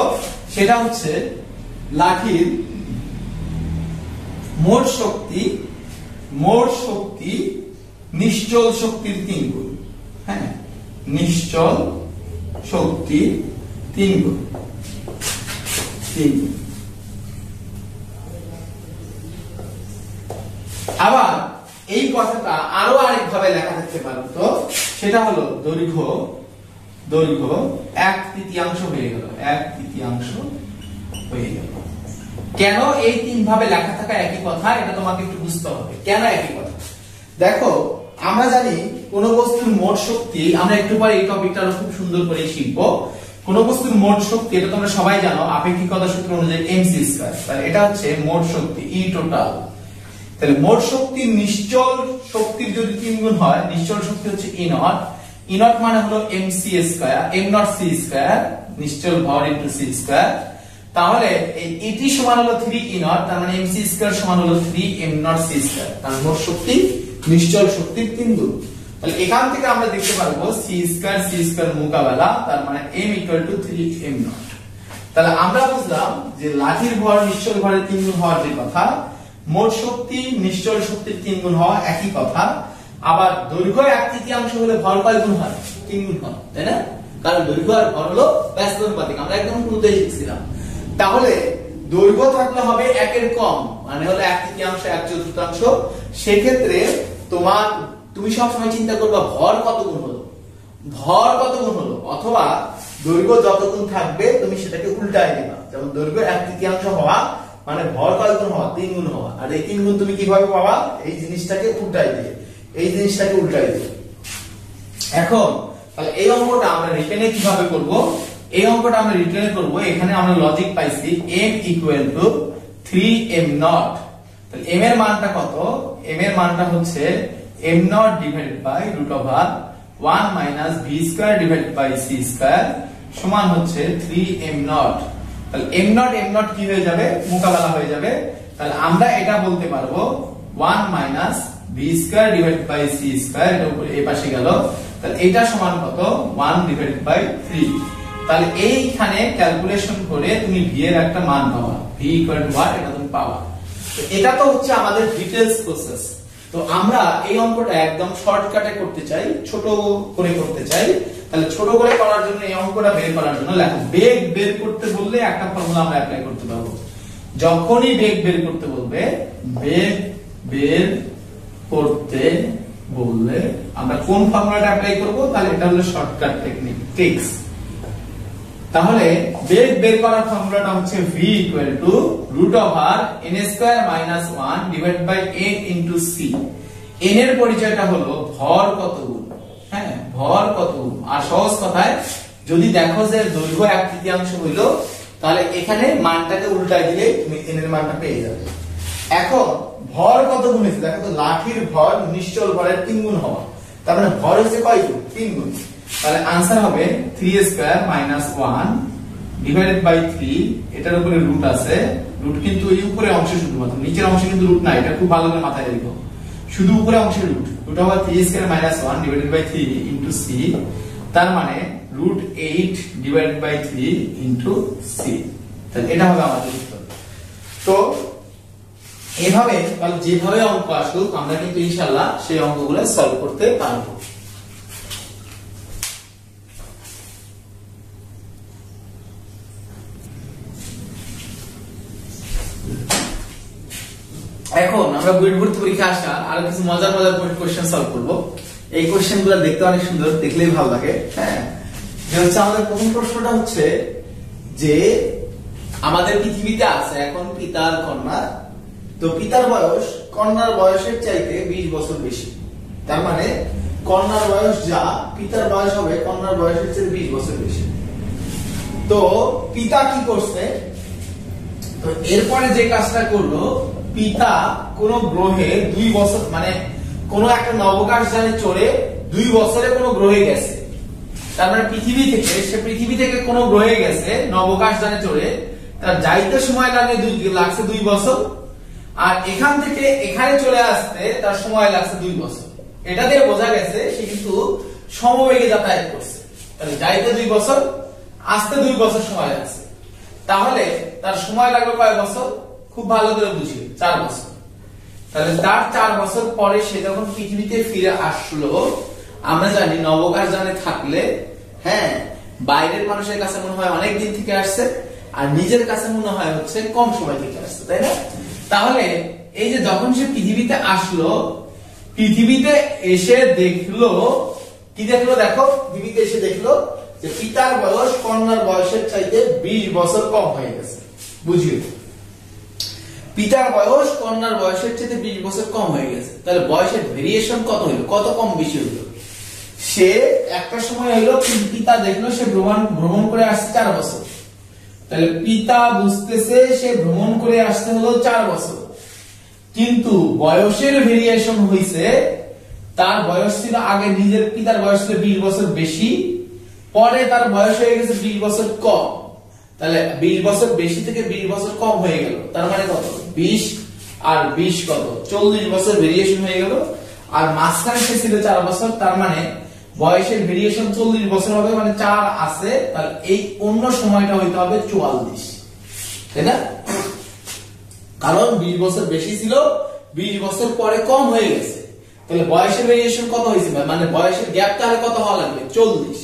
সেটা হচ্ছে লাঠির মোট শক্তি নিশ্চল শক্তির 3 গুণ। হ্যাঁ, নিশ্চল শক্তির 3 গুণ। আবার এই কথাটা আরো আরেকভাবে লেখা থাকতে পারতো, সেটা হলো দৈর্ঘ্য 1/3 হয়ে গেল, 1/3 হয়ে গেল। কেন এই 3 ভাবে লেখা থাকা একই কথা, এটা তোমাকে একটু বুঝতে হবে কেন একই কথা। দেখো আমরা জানি কোন বস্তুর মোট শক্তি, আমরা একটু পরে এই টপিকটা খুব সুন্দর করে শিখবো। কোন বস্তুর মোট শক্তি, এটা তোমরা সবাই জানো আপেক্ষিকতা সূত্র অনুযায়ী mc², তাহলে এটা হচ্ছে মোট শক্তি E টোটাল। তাহলে মোট শক্তি নিশ্চল শক্তির যদি 3 গুণ হয়, নিশ্চল শক্তি হচ্ছে E নট, E নট মানে হলো mc square, m not c square, নিশ্চল ভর ইনটু c স্কয়ার। তাহলে এই এটি সমান হলো 3 E নট, তার মানে mc স্কয়ার সমান হলো 3 m নট c স্কয়ার, তার মোট শক্তি নিশ্চল শক্তির 3 গুণ। তাহলে এখান থেকে আমরা দেখতে পারবো c স্কয়ার মোকাবেলা, তার মানে m equal to 3 m not. তাহলে আমরা বুঝলাম যে লাঠির ভর নিশ্চল ভরের 3 গুণ হওয়ার যে কথা, মোট শক্তি নিশ্চল শক্তির 3 গুণ হওয়া একই কথা। আবার দৈর্ঘ্য 1/3 হলে ভর কয় গুণ হয়? 3 গুণ হয়, তাই না? কারণ দৈর্ঘ্য আর ভর হলো ব্যস্তানুপাতিক, আমরা একদম শুরুতেই শিখছিলাম। তাহলে দৈর্ঘ্য থাকলে হবে 1 এর কম, মানে হলো 1/3 1/4। সেক্ষেত্রে তুমি সব সময় চিন্তা করবা ভর কত গুণ হলো, ভর কত গুণ হলো, অথবা দৈর্ঘ্য যত গুণ থাকবে তুমি সেটাকে উল্টায় দিবা। যেমন দৈর্ঘ্য 1/3 হওয়া মানে ভর কয় গুণ হওয়া? 3 গুণ হওয়া। আর এই 3 গুণ তুমি কিভাবে পাবা? এই জিনিসটাকে উল্টাই দিয়ে, এই জিনিসটাকে উল্টাই দিয়ে। এখন তাহলে এই অঙ্কটা আমরা রিটেনে কিভাবে করব? এই অঙ্কটা আমরা রিটেনে করব, এখানে আমরা লজিক পাইছি m equal to 3m not. তাহলে m এর মানটা কত? m এর মানটা হচ্ছে m not divided by root over 1 minus v square divided by c square সমান হচ্ছে 3m নট। তাহলে m নট কি হয়ে যাবে? মোকাবেলা হয়ে যাবে। তাহলে আমরা এটা বলতে পারবো 1 minus v square divided by c square, এটা উপরে এই পাশে গেল। তাহলে এটা সমান কত? 1 ডিভাইডেড বাই 3। তাহলে এইখানে ক্যালকুলেশন করে তুমি v এর একটা মান পাবা, v ইকুয়াল টু what এটা তুমি পাবা। তো এটা তো হচ্ছে আমাদের ডিটেইলস প্রসেস। তো আমরা এই অঙ্কটা একদম শর্টকাটে করতে চাই, ছোট করে করতে চাই। তাহলে ছোট করে করার জন্য এই অঙ্কটা বের করার জন্য লেখো বেগ বের করতে বললে একটা ফর্মুলা আমরা অ্যাপ্লাই করতে পারবো। যখনই বেগ বের করতে বলবে, বেগ বের করতে বললে আমরা কোন ফর্মুলাটা অ্যাপ্লাই করব? তাহলে এটা হলো শর্টকাট টেকনিক, ট্রিক্স। তাহলে বেগ বের করার ফর্মুলাটা হচ্ছে v equal to root over n square minus 1 divide by a into c। n এর পরিচয়টা হলো ভর কত গুণ, হ্যাঁ ভর কত গুণ। আর সহজ কথায় যদি দেখো যে দৈর্ঘ্য 1/3 হইলো, তাহলে এখানে মানটাকে উল্টায় দিলে তুমি n এর মানটা পেয়ে যাবে। এখন ভর কত গুণ হয়েছে দেখো তো, লাঠির ভর নিশ্চল ভরের 3 গুণ হওয়া, তার মানে ভর হচ্ছে কয় গুণ? 3 গুণ। তাহলে आंसर হবে 3 স্কয়ার মাইনাস 1 ডিভাইডেড বাই 3। এটার উপরে রুট আছে, রুট কিন্তু এই উপরে অংশে শুধুমাত্র, নিচের অংশে কিন্তু রুট নাই, এটা খুব ভালো করে মাথায় রেখো। শুধু উপরে অংশে রুট, রুট হবে 3 square minus 1 divided by 3 into c, তার মানে root 8 divided by 3 into c। তাহলে এটা হবে আমাদের উত্তর। তো এভাবে তাহলে যেভাবে অঙ্ক আসুক আমরা কিন্তু ইনশাআল্লাহ সেই অঙ্কগুলো সলভ করতে পারবো। এখন আমরা বুয়েট ভর্তি পরীক্ষা আসা আর কিছু মজার মজার কোশ্চেন সলভ করব। এই কোশ্চেনগুলো দেখতে অনেক সুন্দর, দেখলেই ভালো লাগে। হ্যাঁ, যে হচ্ছে আমাদের প্রথম প্রশ্নটা হচ্ছে যে আমাদের পৃথিবীতে আছে এখন পিতা আর কন্যা। তো পিতার বয়স কন্যার বয়সের চাইতে 20 বছর বেশি, তার মানে কন্যার বয়স যা পিতার বয়স হবে কন্যার বয়সের চেয়ে 20 বছর বেশি। তো পিতা কি করছে? তো এরপরে যে কাজটা করলো, পিতা কোন গ্রহে 2 বছর মানে কোন একটা নবকাশ যানে চড়ে 2 বছরে কোন গ্রহে গেছে। তার মানে পৃথিবী থেকে কোন গ্রহে গেছে নবকাশ যানে চড়ে, তার যাইতে সময় লাগছে 2 বছর, আর এখান থেকে এখানে চলে আসতে তার সময় লাগছে 2 বছর। এটা দিয়ে বোঝা গেছে সে কিন্তু সমবেগে যাতায়াত করছে। তাহলে যাইতে 2 বছর, আসতে 2 বছর সময় লাগছে। তাহলে তার সময় লাগলো কয় বছর? খুব ভালো করে বুঝি, 4 বছর। তাহলে তার 4 বছর পরে সে যখন পৃথিবীতে ফিরে আসলো, আমরা জানি নবকাশ যানে থাকলে হ্যাঁ বাইরের মানুষের কাছে মনে হয় অনেক দিন থেকে আসছে, আর নিজের কাছে মনে হয় হচ্ছে কম সময় থেকে আসছে, তাই না? তাহলে এই যে যখন সে পৃথিবীতে আসলো, পৃথিবীতে এসে দেখলো কি দেখলো? দেখো পৃথিবীতে এসে দেখলো যে পিতার বয়স কন্যার বয়সের চাইতে 20 বছর কম হয়ে গেছে। বুঝিয়ে পিতার বয়স কন্যার বয়সের চেয়ে 20 বছর কম হয়ে গেছে। তাহলে বয়সের ভেরিয়েশন কত হইলো? কত কম বেশি হইলো? সে একটা সময় হইলো পিতা দেখলো সে ভ্রমণ করে আসছে 4 বছর। তাহলে পিতা বুঝতেছে সে ভ্রমণ করে আসতে হলো 4 বছর। কিন্তু বয়সের ভেরিয়েশন হইছে, তার বয়স ছিল আগে নিজের পিতার বয়স ছিল 20 বছর বেশি, পরে তার বয়স হয়ে গেছে 20 বছর কম। তাহলে 20 বছর বেশি থেকে 20 বছর কম হয়ে গেল, তার মানে কত? 20 আর 20 কত? 40 বছর ভেরিয়েশন হয়ে গেল। আর মাঝখানে সে ছিল 4 বছর, তার মানে বয়সের ভেরিয়েশন 40 বছর হবে, মানে 4 আছে, তাহলে এই অন্য সময়টা হইতে হবে 44, তাই না? কারণ 20 বছর বেশি ছিল, 20 বছর পরে কম হয়ে গেছে, তাহলে বয়সের ভেরিয়েশন কত হয়েছে? মানে বয়সের গ্যাপ তাহলে কত হওয়া লাগবে? 40।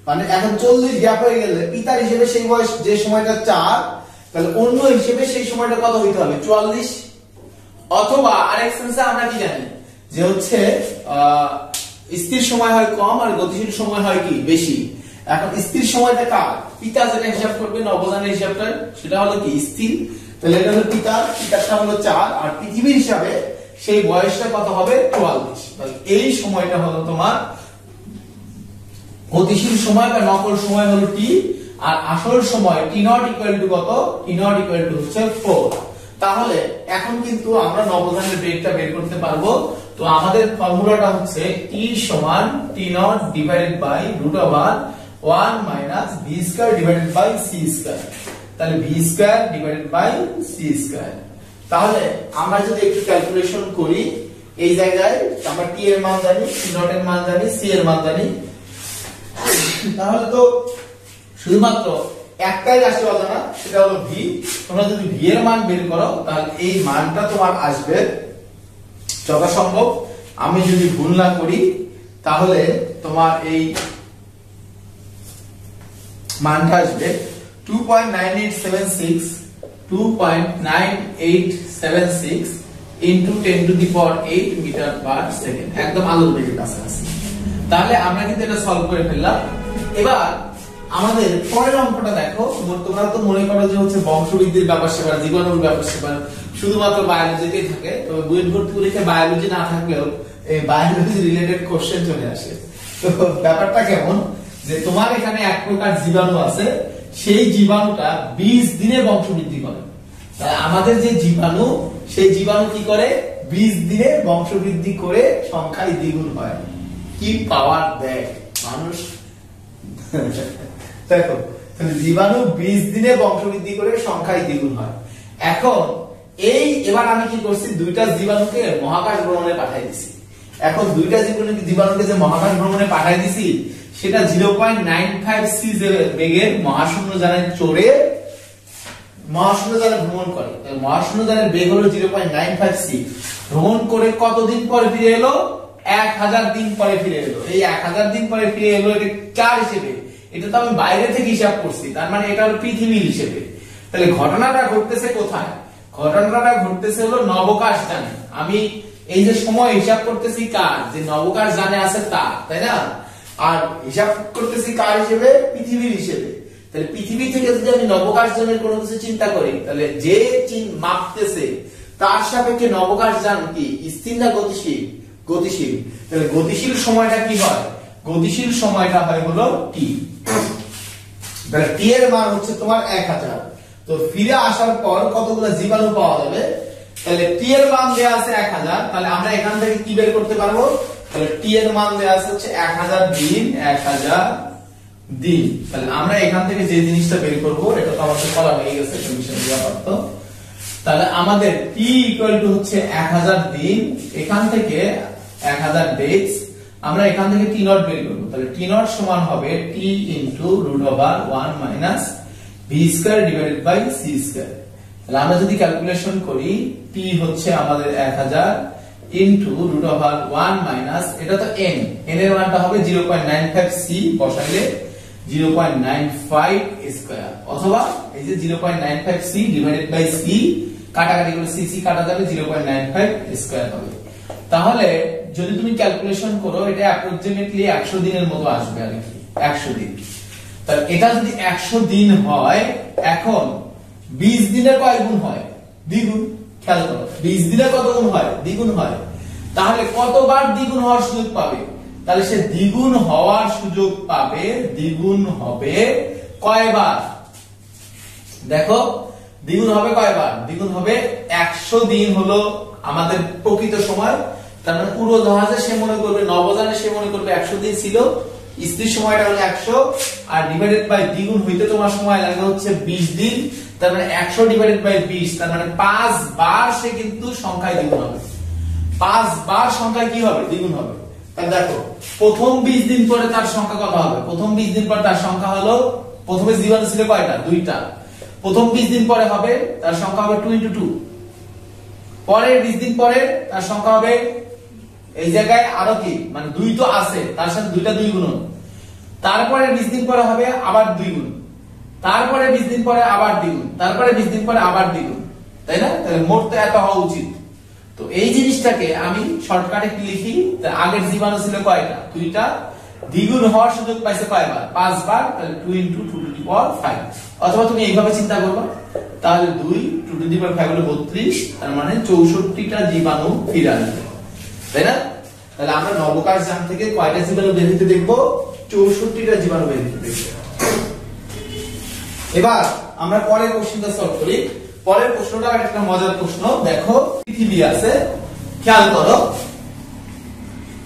মানে এখন 40 গ্যাপ হয়ে গেলে পিতার হিসেবে সেই বয়স যে সময়টা 4, তাহলে অন্য হিসেবে সেই সময়টা কত হইতে হবে? 44। অথবা আরেক সেন্সে আমরা কি জানি যে হচ্ছে স্থির সময় হয় কম আর গতিশীল সময় হয় কি বেশি। এখন স্থির সময়টা কার? পিতা যেটা হিসাব করবে নবজানের হিসাবটা, সেটা হলো কি স্থির। তাহলে এটা হলো পিতারটা হলো 4, আর পৃথিবীর হিসাবে সেই বয়সটা কত হবে? 44। তাহলে এই সময়টা হলো তোমার গতিশীল সময় বা নকল সময় হলো টি, আর আসল সময় টি নট ইকুয়াল টু কত? টি নট ইকুয়াল টু হচ্ছে 4। তাহলে এখন কিন্তু আমরা নবজানের বেগটা বের করতে পারবো। তো আমাদের ফর্মুলাটা হচ্ছে টি সমান T naught divided by root over 1 minus V square divided by C square. তাহলে V square divided by C square. তাহলে আমরা যদি একটু ক্যালকুলেশন করি, এই জায়গায় আমরা টি এর মান জানি, টি নট এর মান জানি, সি এর মান জানি, তাহলে তো শুধুমাত্র একটাই রাশি অজানা, সেটা হলো ভি। তোমরা যদি ভি এর মান বের করো তাহলে এই মানটা তোমার আসবে যথাসম্ভব, আমি যদি ভুল না করি তাহলে তোমার এই মানটা আসবে 2.9876 into 10 to the power 8 metre per second, একদম আলোর বেগের কাছাকাছি। তাহলে আমরা কিন্তু এটা সলভ করে ফেললাম। এবার আমাদের পরের অঙ্কটা দেখো। তোমরা তো মনে করো যে হচ্ছে বংশবৃদ্ধির ব্যাপার সেবার, জীবাণুর ব্যাপার সেবার শুধুমাত্র বায়োলজিতেই থাকে, তবে বুয়েট ভর্তি পরীক্ষায় বায়োলজি না থাকলেও এই বায়োলজি রিলেটেড কোশ্চেন চলে আসে। তো ব্যাপারটা কেমন যে তোমার এখানে এক প্রকার জীবাণু আছে, সেই জীবাণুটা 20 দিনে বংশবৃদ্ধি করে। আমাদের যে জীবাণু, সেই জীবাণু কি করে? 20 দিনে বংশবৃদ্ধি করে সংখ্যায় দ্বিগুণ হয়। কি পাওয়ার দেয় মানুষ! দেখো, জীবাণু 20 দিনে বংশবৃদ্ধি করে সংখ্যায় দ্বিগুণ হয়। এখন এবার আমি কি করছি? দুইটা জীবাণুকে মহাকাশ ভ্রমণে পাঠিয়ে দিছি। এখন দুইটা জীবাণুকে যে মহাকাশ ভ্রমণে পাঠিয়ে দিছি, সেটা 0.95 সি বেগের মহাশূন্য যানে চড়ে মহাশূন্য যানে ভ্রমণ করে। মহাশূন্য যানের বেগ হলো 0.95 সি। ভ্রমণ করে কতদিন পরে ফিরে এলো? 1000 দিন পরে ফিরে এলো। এই 1000 দিন পরে ফিরে এলো, এটা কার হিসেবে? এটা তো আমি বাইরে থেকে হিসাব করছি, তার মানে এটা হলো পৃথিবীর হিসেবে। তাহলে ঘটনাটা ঘটতেছে কোথায়? ঘটনাটা ঘটতেছে হলো নবকাশ যানে। আমি এই যে সময় হিসাব করতেছি কার? যে নবকাশ যানে আছে তার, তাই না? আর হিসাব করতেছি কার হিসেবে? পৃথিবীর হিসেবে। তাহলে পৃথিবী থেকে যদি আমি নবকাশ যানের কোনো কিছু চিন্তা করি, তাহলে যে মাপতেছে তার সাপেক্ষে নবকাশ যান কি স্থির না গতিশীল? গতিশীল। তাহলে গতিশীল সময়টা কি হয়? গতিশীল সময়টা হয় হলো টি। তাহলে টি এর মান হচ্ছে তোমার 1000। তো ফিরে আসার পর কতগুলো জীবাণু পাওয়া যাবে? তাহলে টি এর মান দেয়া আছে 1000, তাহলে আমরা এখান থেকে কি বের করতে পারবো? তাহলে টি এর মান দেয়া আছে হচ্ছে 1000 দিন, 1000 দিন। তাহলে আমরা এখান থেকে যে জিনিসটা বের করব, এটা তো আমাদের করা হয়ে গেছে কন্ডিশন দেওয়া পারতো। তাহলে আমাদের টি ইকুয়াল টু হচ্ছে 1000 দিন, এখান থেকে 1000 ডেজ, আমরা এখান থেকে টি নট বের করব। তাহলে টি নট সমান হবে T into root over 1 minus V square divided by C square. তাহলে আমরা যদি ক্যালকুলেশন করি, টি হচ্ছে আমাদের 1000 ইনটু রুট ওভার 1 মাইনাস, এটা তো এন, এন এর মানটা হবে 0.95 সি, বসাইলে 0.95 স্কয়ার, অথবা এই যে 0.95 সি ডিভাইডেড বাই সি, কাটাকাটি করে সি সি কাটা যাবে, 0.95 স্কয়ার হবে। তাহলে যদি তুমি ক্যালকুলেশন করো, এটা অ্যাপ্রক্সিমেটলি 100 দিনের মতো আসবে আর কি, 100 দিন। তাহলে এটা যদি 100 দিন হয়, এখন 20 দিনের কয় গুণ হয়? দ্বিগুণ। খেয়াল করো, 20 দিনে কত গুণ হয়? দ্বিগুণ হয়। তাহলে কতবার দ্বিগুণ হওয়ার সুযোগ পাবে? তাহলে সে দ্বিগুণ হওয়ার সুযোগ পাবে, দ্বিগুণ হবে কয়বার? দেখো, দ্বিগুণ হবে কয়বার? দ্বিগুণ হবে 100 দিন হলো আমাদের প্রকৃত সময়। তার মানে উড়োজাহাজে সে মনে করবে, নভোযানে সে মনে করবে 100 দিন ছিল, স্থির সময়টা হলো 100 আর ডিভাইডেড বাই দ্বিগুণ হইতে তোমার সময় লাগে হচ্ছে 20 দিন। তার মানে 100 ডিভাইডেড বাই 20, তার মানে 5 বার সে কিন্তু সংখ্যায় দ্বিগুণ হবে। 5 বার সংখ্যায় কি হবে? দ্বিগুণ হবে। তাহলে দেখো প্রথম 20 দিন পরে তার সংখ্যা কত হবে? প্রথম 20 দিন পরে তার সংখ্যা হলো, প্রথমে জীবাণু ছিল কয়টা? 2টা। প্রথম 20 দিন পরে হবে তার সংখ্যা হবে 2 × 2। পরে 20 দিন পরে তার সংখ্যা হবে, এই জায়গায় আরো কি মানে 2 তো আছে, তার সাথে 2টা 2 গুণ। তারপরে 20 দিন পরে হবে আবার 2 গুণ, তারপরে 20 দিন পরে আবার 2 গুণ, তারপরে 20 দিন পরে আবার 2 গুণ, তাই না? তাহলে মোট তো এত হওয়া উচিত। তো এই জিনিসটাকে আমি শর্টকাটে কি লিখি? আগের জীবাণু ছিল কয়টা? 2টা। দ্বিগুণ হওয়ার সুযোগ পাইছে কয়বার? 5 বার। তাহলে 2 × 2^5। অথবা তুমি এইভাবে চিন্তা করবা, তাহলে 2 2^5 হলো 32, তার মানে 64টা জীবাণু ফিরে আসবে, তাই না? তাহলে আমরা নবকাশ যান থেকে কয়টা জীবাণু বের হতে দেখবো? 64টা জীবাণু বের হতে দেখবো। এবার আমরা পরের কোশ্চেনটা সলভ করি। পরের প্রশ্নটা একটা মজার প্রশ্ন। দেখো পৃথিবী আছে, খেয়াল করো।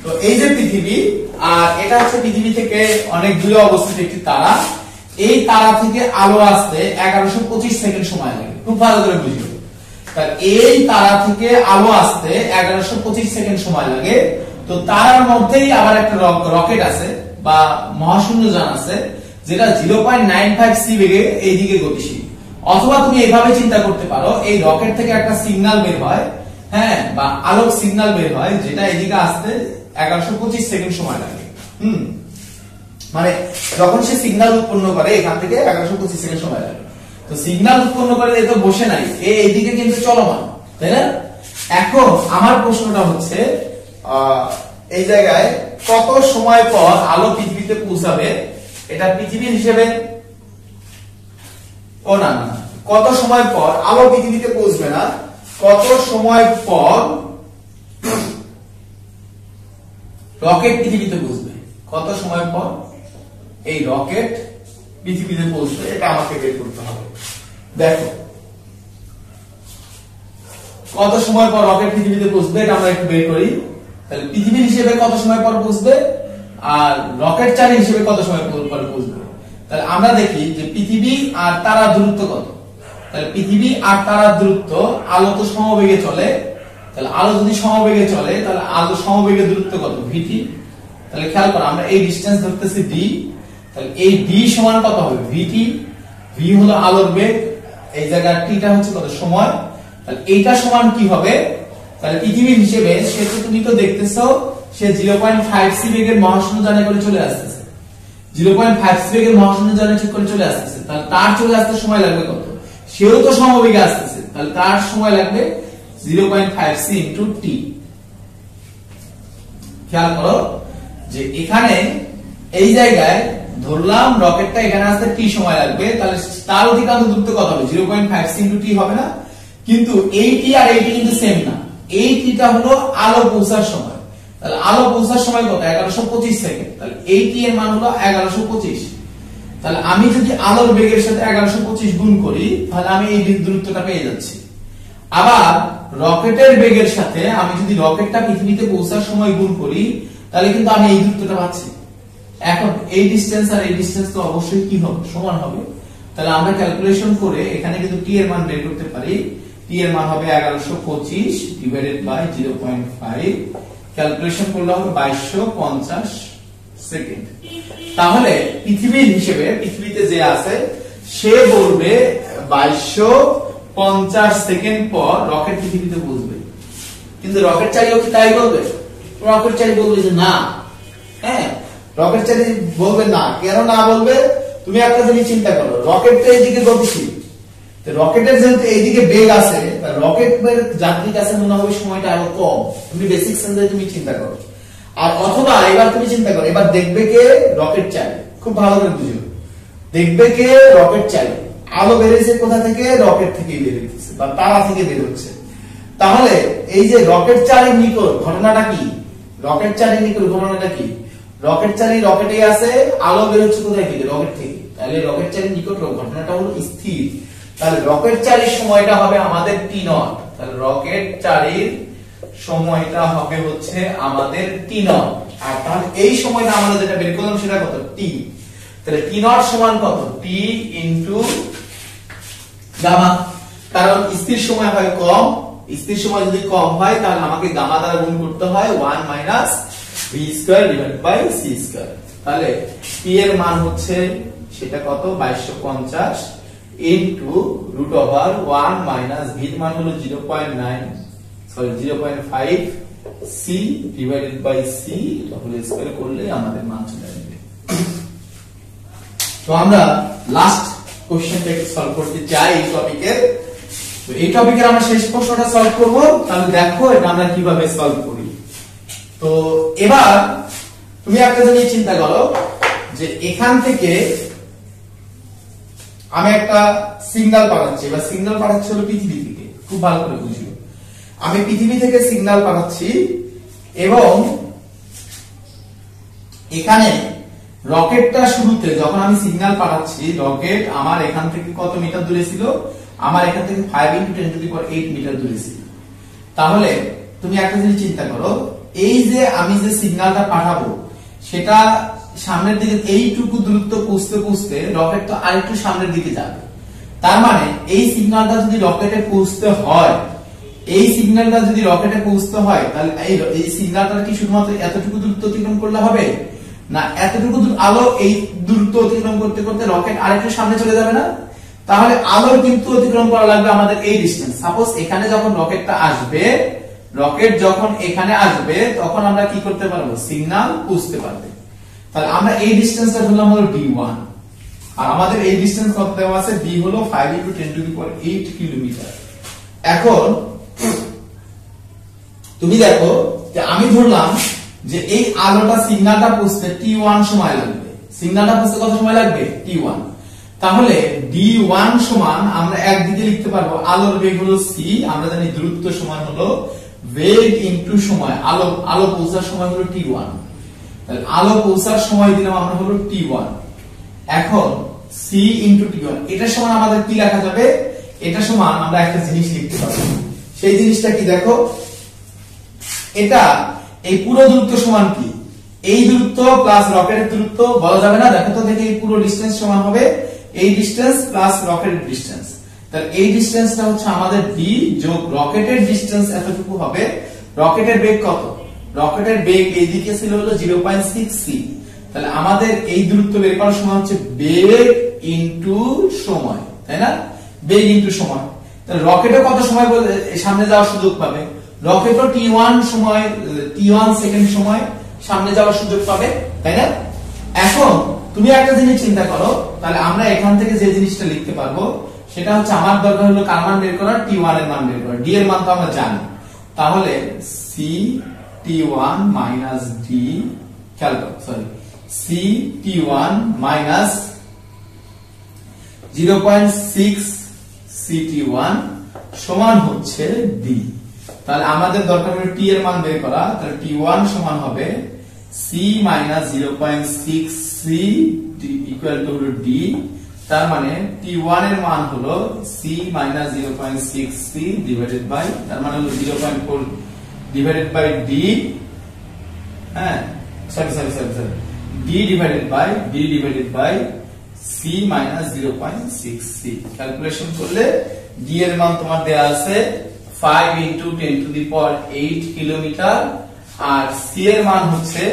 তো এই যে পৃথিবী, আর এটা হচ্ছে পৃথিবী থেকে অনেক দূরে অবস্থিত একটি তারা। এই তারা থেকে আলো আসতে 1125 সেকেন্ড সময় লাগে। খুব ভালো করে বুঝো। তাহলে এই তারা থেকে আলো আসতে 1125 সেকেন্ড সময় লাগে। তো তারার মধ্যেই আবার একটা রকেট আছে বা মহাশূন্যযান আছে, যেটা 0.95 বেগে এইদিকে গতিশীল। অথবা তুমি এইভাবে চিন্তা করতে পারো, এই রকেট থেকে একটা সিগন্যাল বের হয়, হ্যাঁ, বা আলোক সিগন্যাল বের হয়, যেটা এদিকে আসতে 1125 সেকেন্ড সময় লাগে। মানে যখন সে সিগন্যাল উৎপন্ন করে এখান থেকে 1125 সেকেন্ড সময় লাগে। তো সিগন্যাল উৎপন্ন করে এ তো বসে নাই, এইদিকে কিন্তু চলমান, তাই না? এখন আমার প্রশ্নটা হচ্ছে এই জায়গায় কত সময় পর আলো পৃথিবীতে পৌঁছাবে? এটা পৃথিবীর হিসেবে, ও না না, কত সময় পর আলো পৃথিবীতে পৌঁছবে না, কত সময় পর রকেট পৃথিবীতে পৌঁছবে? কত সময় পর এই রকেট পৃথিবীতে পৌঁছবে, এটা আমাকে বের করতে হবে। দেখো কত সময় পর রকেট পৃথিবীতে পৌঁছবে, এটা আমরা একটু বের করি। তাহলে পৃথিবীর হিসেবে কত সময় পর পৌঁছবে আর রকেট চারি হিসেবে কত সময় পর পৌঁছবে। তাহলে আমরা দেখি যে পৃথিবী আর তারার দূরত্ব কত। তাহলে পৃথিবী আর তারার দূরত্ব, আলো তো সমবেগে চলে, তাহলে আলো যদি সমবেগে চলে তাহলে আলো সমবেগের দূরত্ব কত? vt। তাহলে খেয়াল করো, আমরা এই ডিসটেন্স ধরতেছি d, তাহলে এই d সমান কত হবে? vt। v হলো আলোর বেগ, এই জায়গা t টা হচ্ছে কত? সময়। তাহলে এইটা সমান কি হবে? তাহলে পৃথিবীর হিসেবে সে তো, তুমি তো দেখতেছো, সে 0.5c বেগের মহাশূন্যযানে করে চলে আসতেছে, 0.5c বেগের মহাশূন্যযানে করে চলে আসতেছে। তাহলে তার চলে আসতে সময় লাগবে কত? সেও তো সমবেগে আসতেছে, তাহলে তার সময় লাগবে 0.5c × t। খেয়াল করো যে এখানে এই জায়গায় ধরলাম রকেটটা এখানে আসতে t সময় লাগবে, তাহলে তার অধিকাংশ দূরত্ব কত হবে? 0.5c × t হবে না? কিন্তু এই t আর এই t কিন্তু সেম না। এই t টা হলো আলো পৌঁছার সময়, তাহলে আলো পৌঁছার সময় কত? 1125 সেকেন্ড। তাহলে এই t এর মান হলো 1125। তাহলে আমি যদি আলোর বেগের সাথে 1125 গুণ করি, তাহলে আমি এই দূরত্বটা পেয়ে যাচ্ছি। আবার রকেটের বেগের সাথে আমি যদি রকেটটা পৃথিবীতে পৌঁছার সময় গুণ করি, তাহলে কিন্তু আমি এই দূরত্বটা পাচ্ছি। এখন এই ডিসটেন্স আর এই ডিসটেন্স তো অবশ্যই কি হবে? সমান হবে। তাহলে আমরা ক্যালকুলেশন করে এখানে কিন্তু t এর মান বের করতে পারি। t এর মান হবে 1125 ডিভাইডেড বাই 0.5, ক্যালকুলেশন করলে হবে 2250 সেকেন্ড। তাহলে পৃথিবীর হিসেবে, পৃথিবীতে যে আছে সে বলবে 2250 সেকেন্ড পর রকেট পৃথিবীতে পৌঁছবে। কিন্তু রকেট চালিও কি তাই বলবে? রকেট চালি বলবে যে না, হ্যাঁ, রকেট চালি বলবে না। কেন না বলবে? তুমি একটা জিনিস চিন্তা করো, রকেট তো এইদিকে গতিশীল, তো রকেটের যেহেতু এইদিকে বেগ আছে, রকেটের যাত্রীর কাছে মনে হবে সময়টা আরো কম। তুমি বেসিক সেন্সে তুমি চিন্তা করো। আর অথবা এবার তুমি চিন্তা করো, এবার দেখবে কে? রকেট চালি। খুব ভালো করে বুঝো, দেখবে কে? রকেট চালি। আলো বেরিয়েছে কোথা থেকে? রকেট থেকে বেরিয়েছে বা তারা থেকে বের হচ্ছে। তাহলে এই যে রকেট চালির নিকট ঘটনাটা কি? রকেট চালির নিকট ঘটনাটা কি? রকেট চালি রকেটে আছে, আলো বের হচ্ছে কোথায় থেকে? রকেট থেকে। তাহলে রকেট চালির নিকট ঘটনাটা হলো স্থির। তাহলে রকেট চালির সময়টা হবে আমাদের টি নট। তাহলে রকেট চালির সময়টা হবে হচ্ছে আমাদের টি নট। আর তাহলে এই সময়টা আমরা যেটা বের করলাম সেটা কত, টি। তাহলে টি নট সমান কত, টি ইনটু গামা। কারণ স্থির সময় হয় কম, স্থির সময় যদি কম হয় তাহলে আমাকে গামা দ্বারা গুণ করতে হয় 1 minus V square divided by C square. তাহলে পি এর মান হচ্ছে সেটা কত, 2250 ইনটু রুট ওভার 1 মাইনাস ভি এর মান হলো 0.5 C divided by C whole square করলে আমাদের মান চলে আসবে। তো আমরা লাস্ট কোশ্চেনটাকে সলভ করতে চাই এই টপিকের। তো এই টপিকের আমরা শেষ প্রশ্নটা সলভ করব। তাহলে দেখো এটা আমরা কিভাবে সলভ করি। তো এবার তুমি একটা জিনিস চিন্তা করো যে এখান থেকে আমি একটা সিগন্যাল পাঠাচ্ছি, এবার সিগন্যাল পাঠাচ্ছি হলো পৃথিবী থেকে। খুব ভালো করে বুঝিও, আমি পৃথিবী থেকে সিগন্যাল পাঠাচ্ছি এবং এখানে রকেটটা শুরুতে যখন আমি সিগন্যাল পাঠাচ্ছি, রকেট আমার এখান থেকে কত মিটার দূরে ছিল, আমার এখান থেকে 5 × 10⁸ মিটার দূরে ছিল। তাহলে তুমি একটা জিনিস চিন্তা করো, এই যে আমি যে সিগন্যালটা পাঠাবো সেটা সামনের দিকে এইটুকু দূরত্ব পৌঁছতে পৌঁছতে রকেট তো আরেকটু সামনের দিকে যাবে। তার মানে এই সিগন্যালটা যদি রকেটে পৌঁছতে হয়, এই সিগন্যালটা যদি রকেটে পৌঁছতে হয় তাহলে এই সিগন্যালটা কি শুধুমাত্র এতটুকু দূরত্ব অতিক্রম করলে হবে না, এতটুকু আলো এই দূরত্ব অতিক্রম করতে করতে রকেট আরেকটু সামনে চলে যাবে না? তাহলে আলোর কিন্তু অতিক্রম করা লাগবে আমাদের এই ডিসটেন্স। সাপোজ এখানে যখন রকেটটা আসবে, রকেট যখন এখানে আসবে তখন আমরা কি করতে পারবো, সিগন্যাল পৌঁছতে পারবে। তাহলে আমরা এই ডিসটেন্সটা ধরলাম হলো d1, আর আমাদের এই ডিসটেন্স কত দেওয়া আছে, d হলো 5 × 10⁸ কিলোমিটার। এখন তুমি দেখো যে আমি ধরলাম যে এই আলোটা সিগন্যালটা পৌঁছতে t1 সময় লাগবে। সিগন্যালটা পৌঁছতে কত সময় লাগবে, t1। তাহলে d1 সমান আমরা একদিকে লিখতে পারবো আলোর বেগ হলো c, আমরা জানি দূরত্ব সমান হলো বেগ ইনটু সময়। আলো পৌঁছার সময় হলো t1, তাহলে আলো পৌঁছার সময় দিলাম আমরা হলো t1। এখন c ইনটু t1 এটা সমান আমাদের কি লেখা যাবে, এটা সমান আমরা একটা জিনিস লিখতে পারবো। সেই জিনিসটা কি দেখো, এটা এই পুরো দূরত্ব সমান কি, এই দূরত্ব প্লাস রকেটের দূরত্ব বলা যাবে না। দেখো তো দেখি এই পুরো ডিসটেন্স সমান হবে এই ডিসটেন্স প্লাস রকেটের ডিসটেন্স। তাহলে এই ডিসটেন্সটা হচ্ছে আমাদের d যোগ রকেটের ডিসটেন্স এতটুকু হবে। রকেটের বেগ কত, রকেটের বেগ এইদিকে ছিল হলো 0.6 c। তাহলে আমাদের এই দূরত্ব বের করার সময় হচ্ছে বেগ ইনটু সময়, তাই না, বেগ ইনটু সময়। তাহলে রকেটে কত সময় সামনে যাওয়ার সুযোগ পাবে, রকেটও t1 সময়, t1 সেকেন্ড সময় সামনে যাওয়ার সুযোগ পাবে, তাই না? এখন তুমি একটা জিনিস চিন্তা করো, তাহলে আমরা এখান থেকে যে জিনিসটা লিখতে পারবো সেটা হচ্ছে আমার দরকার হলো কার মান বের করা, t1 এর মান বের করা। d এর মান তো আমরা জানি, তাহলে c t1 মাইনাস d, খেয়াল করো, sorry, c t1 minus 0.6 ct1 সমান হচ্ছে d। তাহলে আমাদের দরকার হলো t এর মান বের করা। তাহলে t1 সমান হবে c minus 0.6 c equal to হলো d। তার মানে t1 এর মান হলো c minus 0.6 c divided by, তার মানে হলো 0.4 ডিভাইডেড বাই d, হ্যাঁ sorry d divided by c minus 0.6 c। Calculation করলে d এর মান তোমার দেয়া আছে 5 × 10⁸ কিলোমিটার, আর c এর মান হচ্ছে,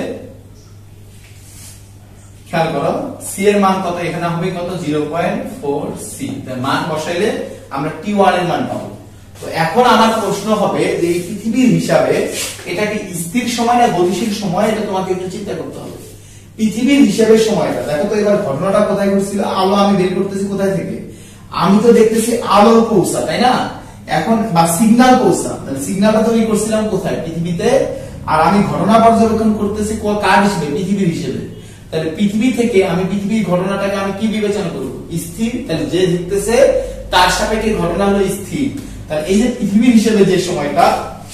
খেয়াল করো c এর মান কত, এখানে হবে কত, 0.4 c। তার মান বসাইলে আমরা t1 এর মান পাবো। তো এখন আমার প্রশ্ন হবে যে এই পৃথিবীর হিসাবে এটা কি স্থির সময় না গতিশীল সময়, এটা তোমাকে একটু চিন্তা করতে হবে। পৃথিবীর হিসাবে সময়টা দেখো তো, এবার ঘটনাটা কোথায় ঘটছিল, আলো আমি বের করতেছি কোথায় থেকে, আমি তো দেখতেছি আলো পৌঁছা, তাই না, এখন বা সিগন্যাল পৌঁছা। তাহলে সিগন্যালটা তৈরি করছিলাম কোথায়, পৃথিবীতে, আর আমি ঘটনা পর্যবেক্ষণ করতেছি কার হিসেবে, পৃথিবীর হিসেবে। তাহলে পৃথিবী থেকে আমি পৃথিবীর ঘটনাটাকে আমি কি বিবেচনা করব, স্থির। তাহলে যে দেখতেছে তার সাপেক্ষে ঘটনা হলো স্থির। তাহলে এই যে পৃথিবীর হিসেবে যে সময়টা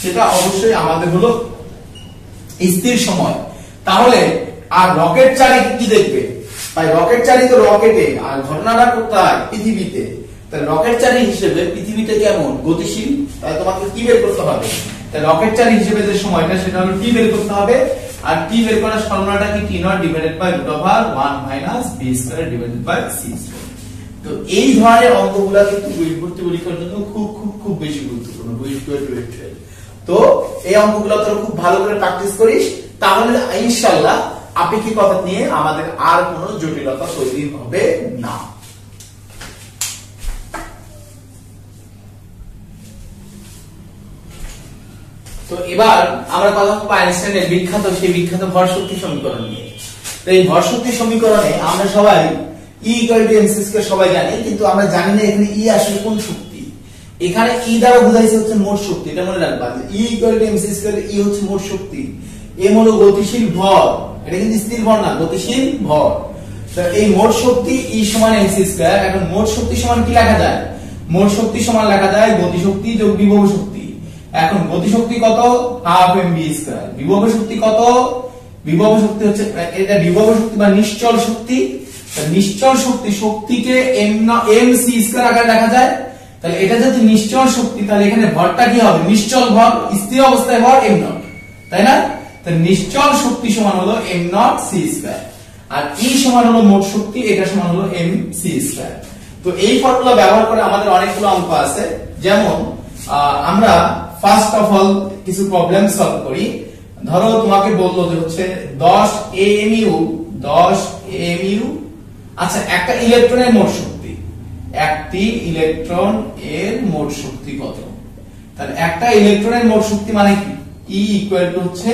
সেটা অবশ্যই আমাদের হলো স্থির সময়। তাহলে আর রকেট চালিত কি দেখবে ভাই, রকেট চালিত রকেটে, আর ঘটনাটা কোথায়, পৃথিবীতে। তাহলে রকেট চারি হিসেবে পৃথিবীতে কেমন গতিশীল, তাহলে তোমাকে কি বের করতে হবে, তাহলে রকেট চারি হিসেবে যে সময়টা সেটা হলো টি বের করতে হবে। আর টি বের করার ফর্মুলাটা কি, T naught divided by root over 1 minus B square divided by C square. তো এই ধরনের অঙ্কগুলো কিন্তু ভর্তি পরীক্ষার জন্য খুব খুব খুব বেশি গুরুত্বপূর্ণ। তো এই অঙ্কগুলো তোরা খুব ভালো করে প্র্যাকটিস করিস, তাহলে ইনশাআল্লাহ আপেক্ষিকতা নিয়ে আমাদের আর কোনো জটিলতা তৈরি হবে না। তো এবার আমরা কথা বলবো আইনস্টাইনের বিখ্যাত সেই বিখ্যাত ভরশক্তি সমীকরণ নিয়ে। তো এই ভরশক্তি সমীকরণে আমরা সবাই E = mc² সবাই জানি, কিন্তু আমরা জানি না এখানে E আসলে কোন শক্তি। এখানে E দ্বারা বোঝাইছে হচ্ছে মোট শক্তি, এটা মনে রাখবা। E = mc², E হচ্ছে মোট শক্তি, m হলো গতিশীল ভর, এটা কিন্তু স্থির ভর না, গতিশীল ভর। তো এই মোট শক্তি E সমান mc²। এখন মোট শক্তি সমান কি লেখা যায়, মোট শক্তি সমান লেখা যায় গতিশক্তি যোগ বিভব শক্তি। এখন গতিশক্তি কত, হাফ mv²। বিভব শক্তি কত, বিভব শক্তি হচ্ছে এটা বিভব শক্তি বা নিশ্চল শক্তি। নিশ্চল শক্তি, শক্তিকে mc² আকারে লেখা যায়। তাহলে এটা যদি নিশ্চল শক্তি, তাহলে এখানে ভরটা কি হবে, নিশ্চল ভর, স্থির অবস্থায় ভর m0, তাই না? তাহলে নিশ্চল শক্তি সমান হলো m0 c²। আর E সমান হলো মোট শক্তি, এটা সমান হলো mc²। তো এই ফর্মুলা ব্যবহার করে আমাদের অনেকগুলো অঙ্ক আছে। যেমন আমরা ফার্স্ট অফ অল কিছু প্রবলেম সলভ করি। ধরো তোমাকে বললো যে হচ্ছে 10 AMU, আচ্ছা একটা ইলেকট্রনের মোট শক্তি, একটি ইলেকট্রন এর মোট শক্তি কত? তাহলে একটা ইলেকট্রনের মোট শক্তি মানে কি, E = হচ্ছে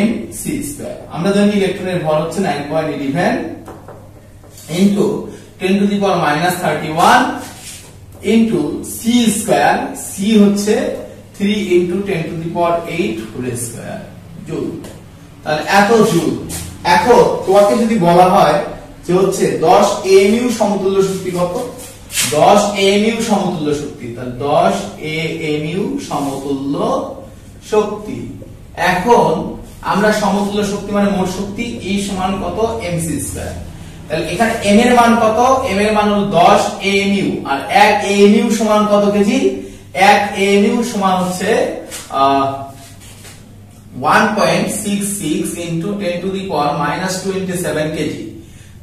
mc²। আমরা জানি ইলেকট্রনের ভর হচ্ছে 9.11 ইনটু 10⁻³ ইনটু c², c হচ্ছে 3 ইনটু 10⁸ জুল। তাহলে এত জুল। এখন তোমাকে যদি বলা হয় যে হচ্ছে 10 AMU সমতুল্য শক্তি কত, 10 AMU সমতুল্য শক্তি, তাহলে 10 AMU সমতুল্য শক্তি। এখন আমরা সমতুল্য শক্তি মানে মোট শক্তি E সমান কত, mc²। তাহলে এখানে m এর মান কত, m এর মান হলো 10 AMU। আর 1 AMU সমান কত কেজি, 1 AMU সমান হচ্ছে 1.66 ইনটু 10⁻⁻27 কেজি।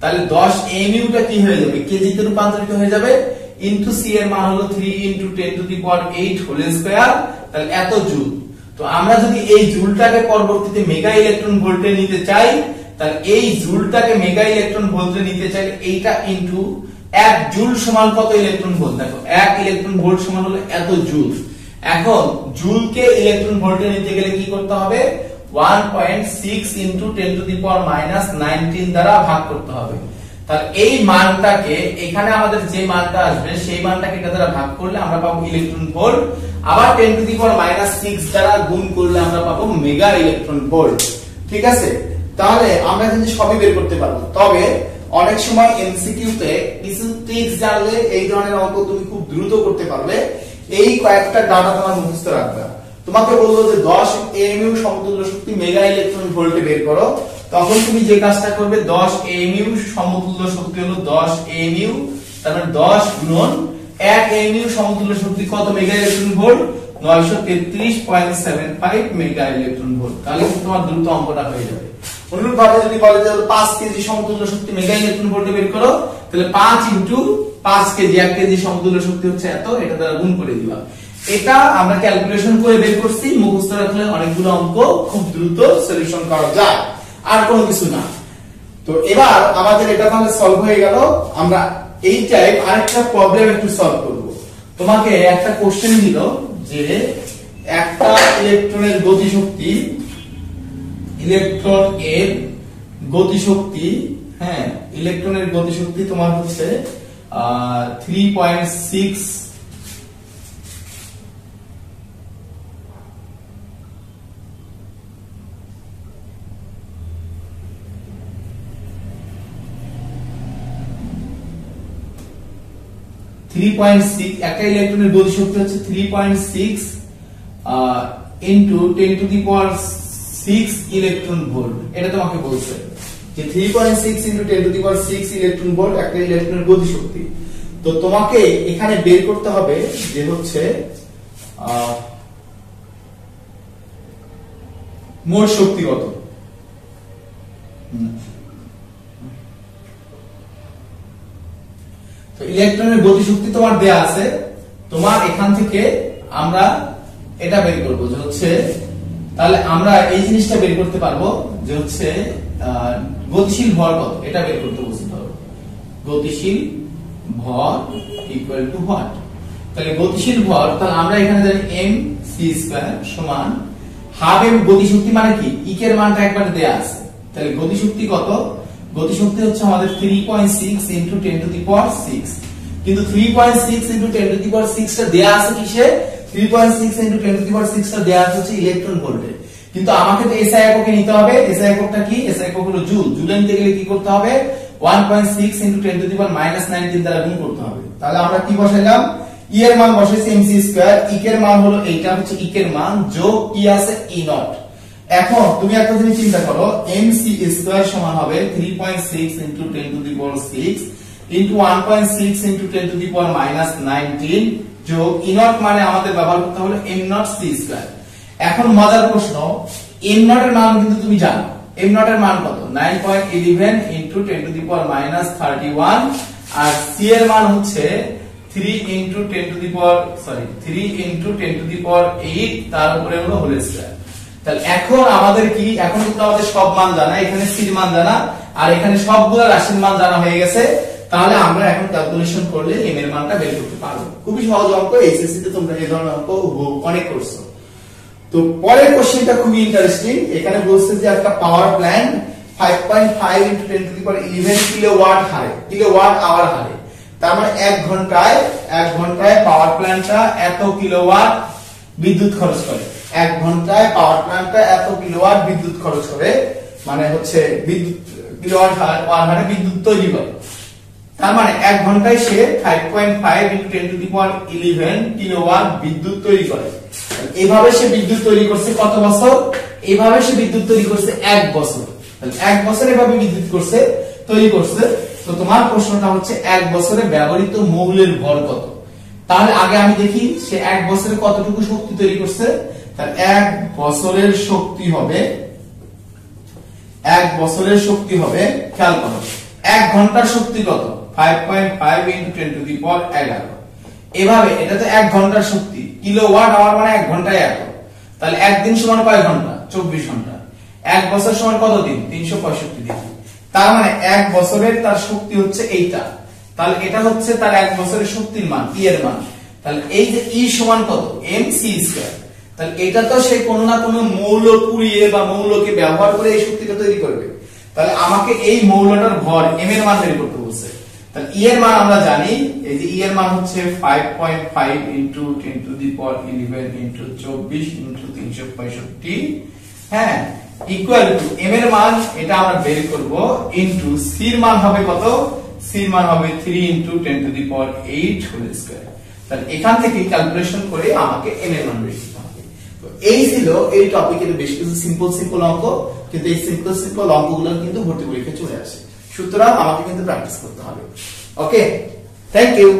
তাহলে 10 AMU টা কি হয়ে যাবে, কেজিতে রূপান্তরিত হয়ে যাবে, ইনটু c এর মান হলো 3 ইনটু 10⁻⁸, তাহলে এত জুল। তো আমরা যদি এই জুলটাকে পরবর্তীতে মেগা ইলেকট্রন ভোল্টে নিতে চাই, তাহলে এই জুলটাকে মেগা ইলেকট্রন ভোল্টে নিতে চাইলে এইটা ইনটু 1 জুল সমান কত ইলেকট্রন ভোল্ট। দেখো 1 ইলেকট্রন ভোল্ট সমান হলো এত জুল। এখন জুলকে ইলেকট্রন ভোল্টে নিতে গেলে কি করতে হবে, 1.6 ইনটু 10⁻⁻19 দ্বারা ভাগ করতে হবে। তাহলে এই মানটাকে এখানে আমাদের যে মানটা আসবে সেই মানটাকে এটা দ্বারা ভাগ করলে আমরা পাবো ইলেকট্রন ভোল্ট, আবার 10⁻⁻6 দ্বারা গুণ করলে আমরা পাবো মেগা ইলেকট্রন ভোল্ট। ঠিক আছে, তাহলে আমরা কিন্তু সবই বের করতে পারবো। তবে অনেক সময় এমসিকিউ তে কিছু ট্রিক্স জানলে এই ধরনের অঙ্ক তুমি খুব দ্রুত করতে পারবে। এই কয়েকটা ডাটা তোমার মুখস্থ রাখবে। তোমাকে বললো যে 10 AMU সমতুল্য শক্তি মেগা ইলেকট্রন ভোল্টে বের করো, তখন তুমি যে কাজটা করবে 10 AMU সমতুল্য শক্তি হলো 10 AMU, তারপর 10 গুণন 1 AMU সমতুল্য শক্তি কত mega electron volt, 933.75 mega electron volt. তাহলে তোমার দ্রুত অঙ্কটা হয়ে যাবে। অনুরূপভাবে যদি বলে যে 5 কেজি সমতুল্য শক্তি মেগা ইলেকট্রন ভোল্টে বের করো, তাহলে 5 ইনটু 5 কেজি, 1 কেজি সমতুল্য শক্তি হচ্ছে এত, এটা দ্বারা গুণ করে দিবা। এটা আমরা ক্যালকুলেশন করে বের করছি, মুখস্থ রাখলে অনেকগুলো অঙ্ক খুব দ্রুত সলিউশন করা যায়, আর কোনো কিছু না। তো এবার আমাদের এটা তাহলে সলভ হয়ে গেল। আমরা এই টাইপ আরেকটা প্রবলেম একটু সলভ করব। তোমাকে একটা কোশ্চেন দিল যে একটা ইলেকট্রনের গতিশক্তি, ইলেকট্রন এর গতিশক্তি, হ্যাঁ ইলেকট্রনের গতিশক্তি তোমার হচ্ছে 3.6 একটা ইলেকট্রনের গতিশক্তি হচ্ছে 3.6 ইনটু 10⁶ ইলেকট্রন ভোল্ট। এটা তোমাকে বলছে যে 3.6 ইনটু 10⁶ ইলেকট্রন ভোল্ট একটা ইলেকট্রনের গতিশক্তি। তো তোমাকে এখানে বের করতে হবে যে হচ্ছে মোট শক্তি কত। তো ইলেকট্রনের গতিশক্তি তোমার দেয়া আছে, তোমার এখান থেকে আমরা এটা বের করব যে হচ্ছে, তাহলে আমরা এই জিনিসটা বের করতে পারবো যে হচ্ছে গতিশীল ভর কত, এটা বের করতে বুঝতে পারবো। গতিশীল ভর ইকুয়াল টু হোয়াট, তাহলে গতিশীল ভর, তাহলে আমরা এখানে জানি m c স্কয়ার সমান হাফ m গতিশক্তি মানে কি, ইকের মানটা একবার দেয়া আছে, তাহলে গতিশক্তি কত, গতিশক্তি হচ্ছে আমাদের 3.6 ইনটু 10 টু দি পাওয়ার 6, কিন্তু 3.6 ইনটু 10 টু দি পাওয়ার 6 টা দেয়া আছে কিসে, 3.6 ইনটু 10 টু দি পাওয়ার 6 টা দেয়া আছে হচ্ছে ইলেকট্রন ভোল্টে, কিন্তু আমাকে তো এসআই এককে নিতে হবে। এসআই এককটা কি, এসআই একক হলো জুল, জুলে নিতে গেলে কি করতে হবে, 1.6 ইনটু 10 টু দি পাওয়ার -19 দ্বারা গুণ করতে হবে। তাহলে আমরা কি বসাইলাম, ই এর মান বসাইছি mc স্কয়ার, ই এর মান হলো এইটা হচ্ছে ই এর মান, যোগ কি আছে ই নট। এখন তুমি একটা জিনিস চিন্তা করো, mc স্কয়ার সমান হবে 3.6 into 10 to the power 6 into 1.6 into 10 to the power -19 যোগ ই নট, মানে আমাদের ব্যবহার করতে হলো m নট c স্কয়ার। এখন মজার প্রশ্ন, m নট এর মান কিন্তু তুমি জানো, m নট এর মান কত, 9.11 ইনটু 10 টু দি পাওয়ার -31, আর c এর মান হচ্ছে 3 ইনটু 10 টু দি পাওয়ার 8, তার উপরে হলো হোল স্কয়ার। তাহলে এখন আমাদের কি, এখন কিন্তু আমাদের সব মান জানা, এখানে c এর মান জানা আর এখানে সবগুলো রাশির মান জানা হয়ে গেছে, তাহলে আমরা এখন ক্যালকুলেশন করলে m এর মানটা বের করতে পারবো। খুবই সহজ অঙ্ক, এইচএসসি তে তোমরা এই ধরনের অঙ্ক অনেক করছো। তো পরের কোশ্চেনটা খুবই ইন্টারেস্টিং, এখানে বলছে যে একটা power plant 5.5 into 10 to the power 11 kilowatt হারে, কিলোওয়াট আওয়ার হারে, তার মানে 1 ঘন্টায় পাওয়ার প্ল্যান্টটা এত কিলোওয়াট বিদ্যুৎ খরচ করে, 1 ঘন্টায় পাওয়ার প্ল্যান্টটা এত কিলোওয়াট বিদ্যুৎ খরচ করে, মানে হচ্ছে বিদ্যুৎ কিলোওয়াট হারে বিদ্যুৎ তৈরি করে। তার মানে 1 ঘন্টায় সে 5.5 into 10 to the power 11 kilowatt বিদ্যুৎ তৈরি করে। এইভাবে সে বিদ্যুৎ তৈরি করছে কত বছর, এইভাবে সে বিদ্যুৎ তৈরি করছে 1 বছর, তাহলে 1 বছর এভাবে বিদ্যুৎ তৈরি করছে। তো তোমার প্রশ্নটা হচ্ছে 1 বছরে ব্যবহৃত মৌলের ভর কত। তাহলে আগে আমি দেখি সে 1 বছরে কতটুকু শক্তি তৈরি করছে, তাহলে 1 বছরের শক্তি হবে, 1 বছরের শক্তি হবে, খেয়াল করো 1 ঘন্টার শক্তি কত, 5.5 ইনটু 10 টু দি পাওয়ার 11, এভাবে এটা তো 1 ঘন্টার শক্তি, কিলোওয়াট আওয়ার মানে 1 ঘন্টায় এত, তাহলে একদিন সমান কয় ঘন্টা, 24 ঘন্টা, 1 বছর সমান কত দিন, 365 দিন, তার মানে 1 বছরের তার শক্তি হচ্ছে এইটা, তাহলে এটা হচ্ছে তার 1 বছরের শক্তির মান, ই এর মান, তাহলে এই যে ই সমান কত, mc স্কয়ার, তাহলে এটা তো সে কোনো না কোনো মৌল পুড়িয়ে বা মৌলকে ব্যবহার করে এই শক্তিটা তৈরি করবে, তাহলে আমাকে এই মৌলটার ভর m এর মান বের করতে বলছে। তাহলে ই এর মান আমরা জানি, এই যে ই এর মান হচ্ছে 5.5 into 10 to the power 11 into 24 into 365, হ্যাঁ, ইকুয়াল টু m এর মান এটা আমরা বের করব ইনটু c এর মান হবে কত, c এর মান হবে 3 into 10 to the power 8 whole square. তাহলে এখান থেকে ক্যালকুলেশন করে আমাকে m এর মান বের করতে হবে। তো এই ছিল এই টপিকের বেশ কিছু সিম্পল অঙ্ক, কিন্তু এই সিম্পল অঙ্কগুলো কিন্তু ভর্তি পরীক্ষায় চলে আসে, সুতরাং আমাকে কিন্তু প্র্যাকটিস করতে হবে। ওকে, থ্যাংক ইউ।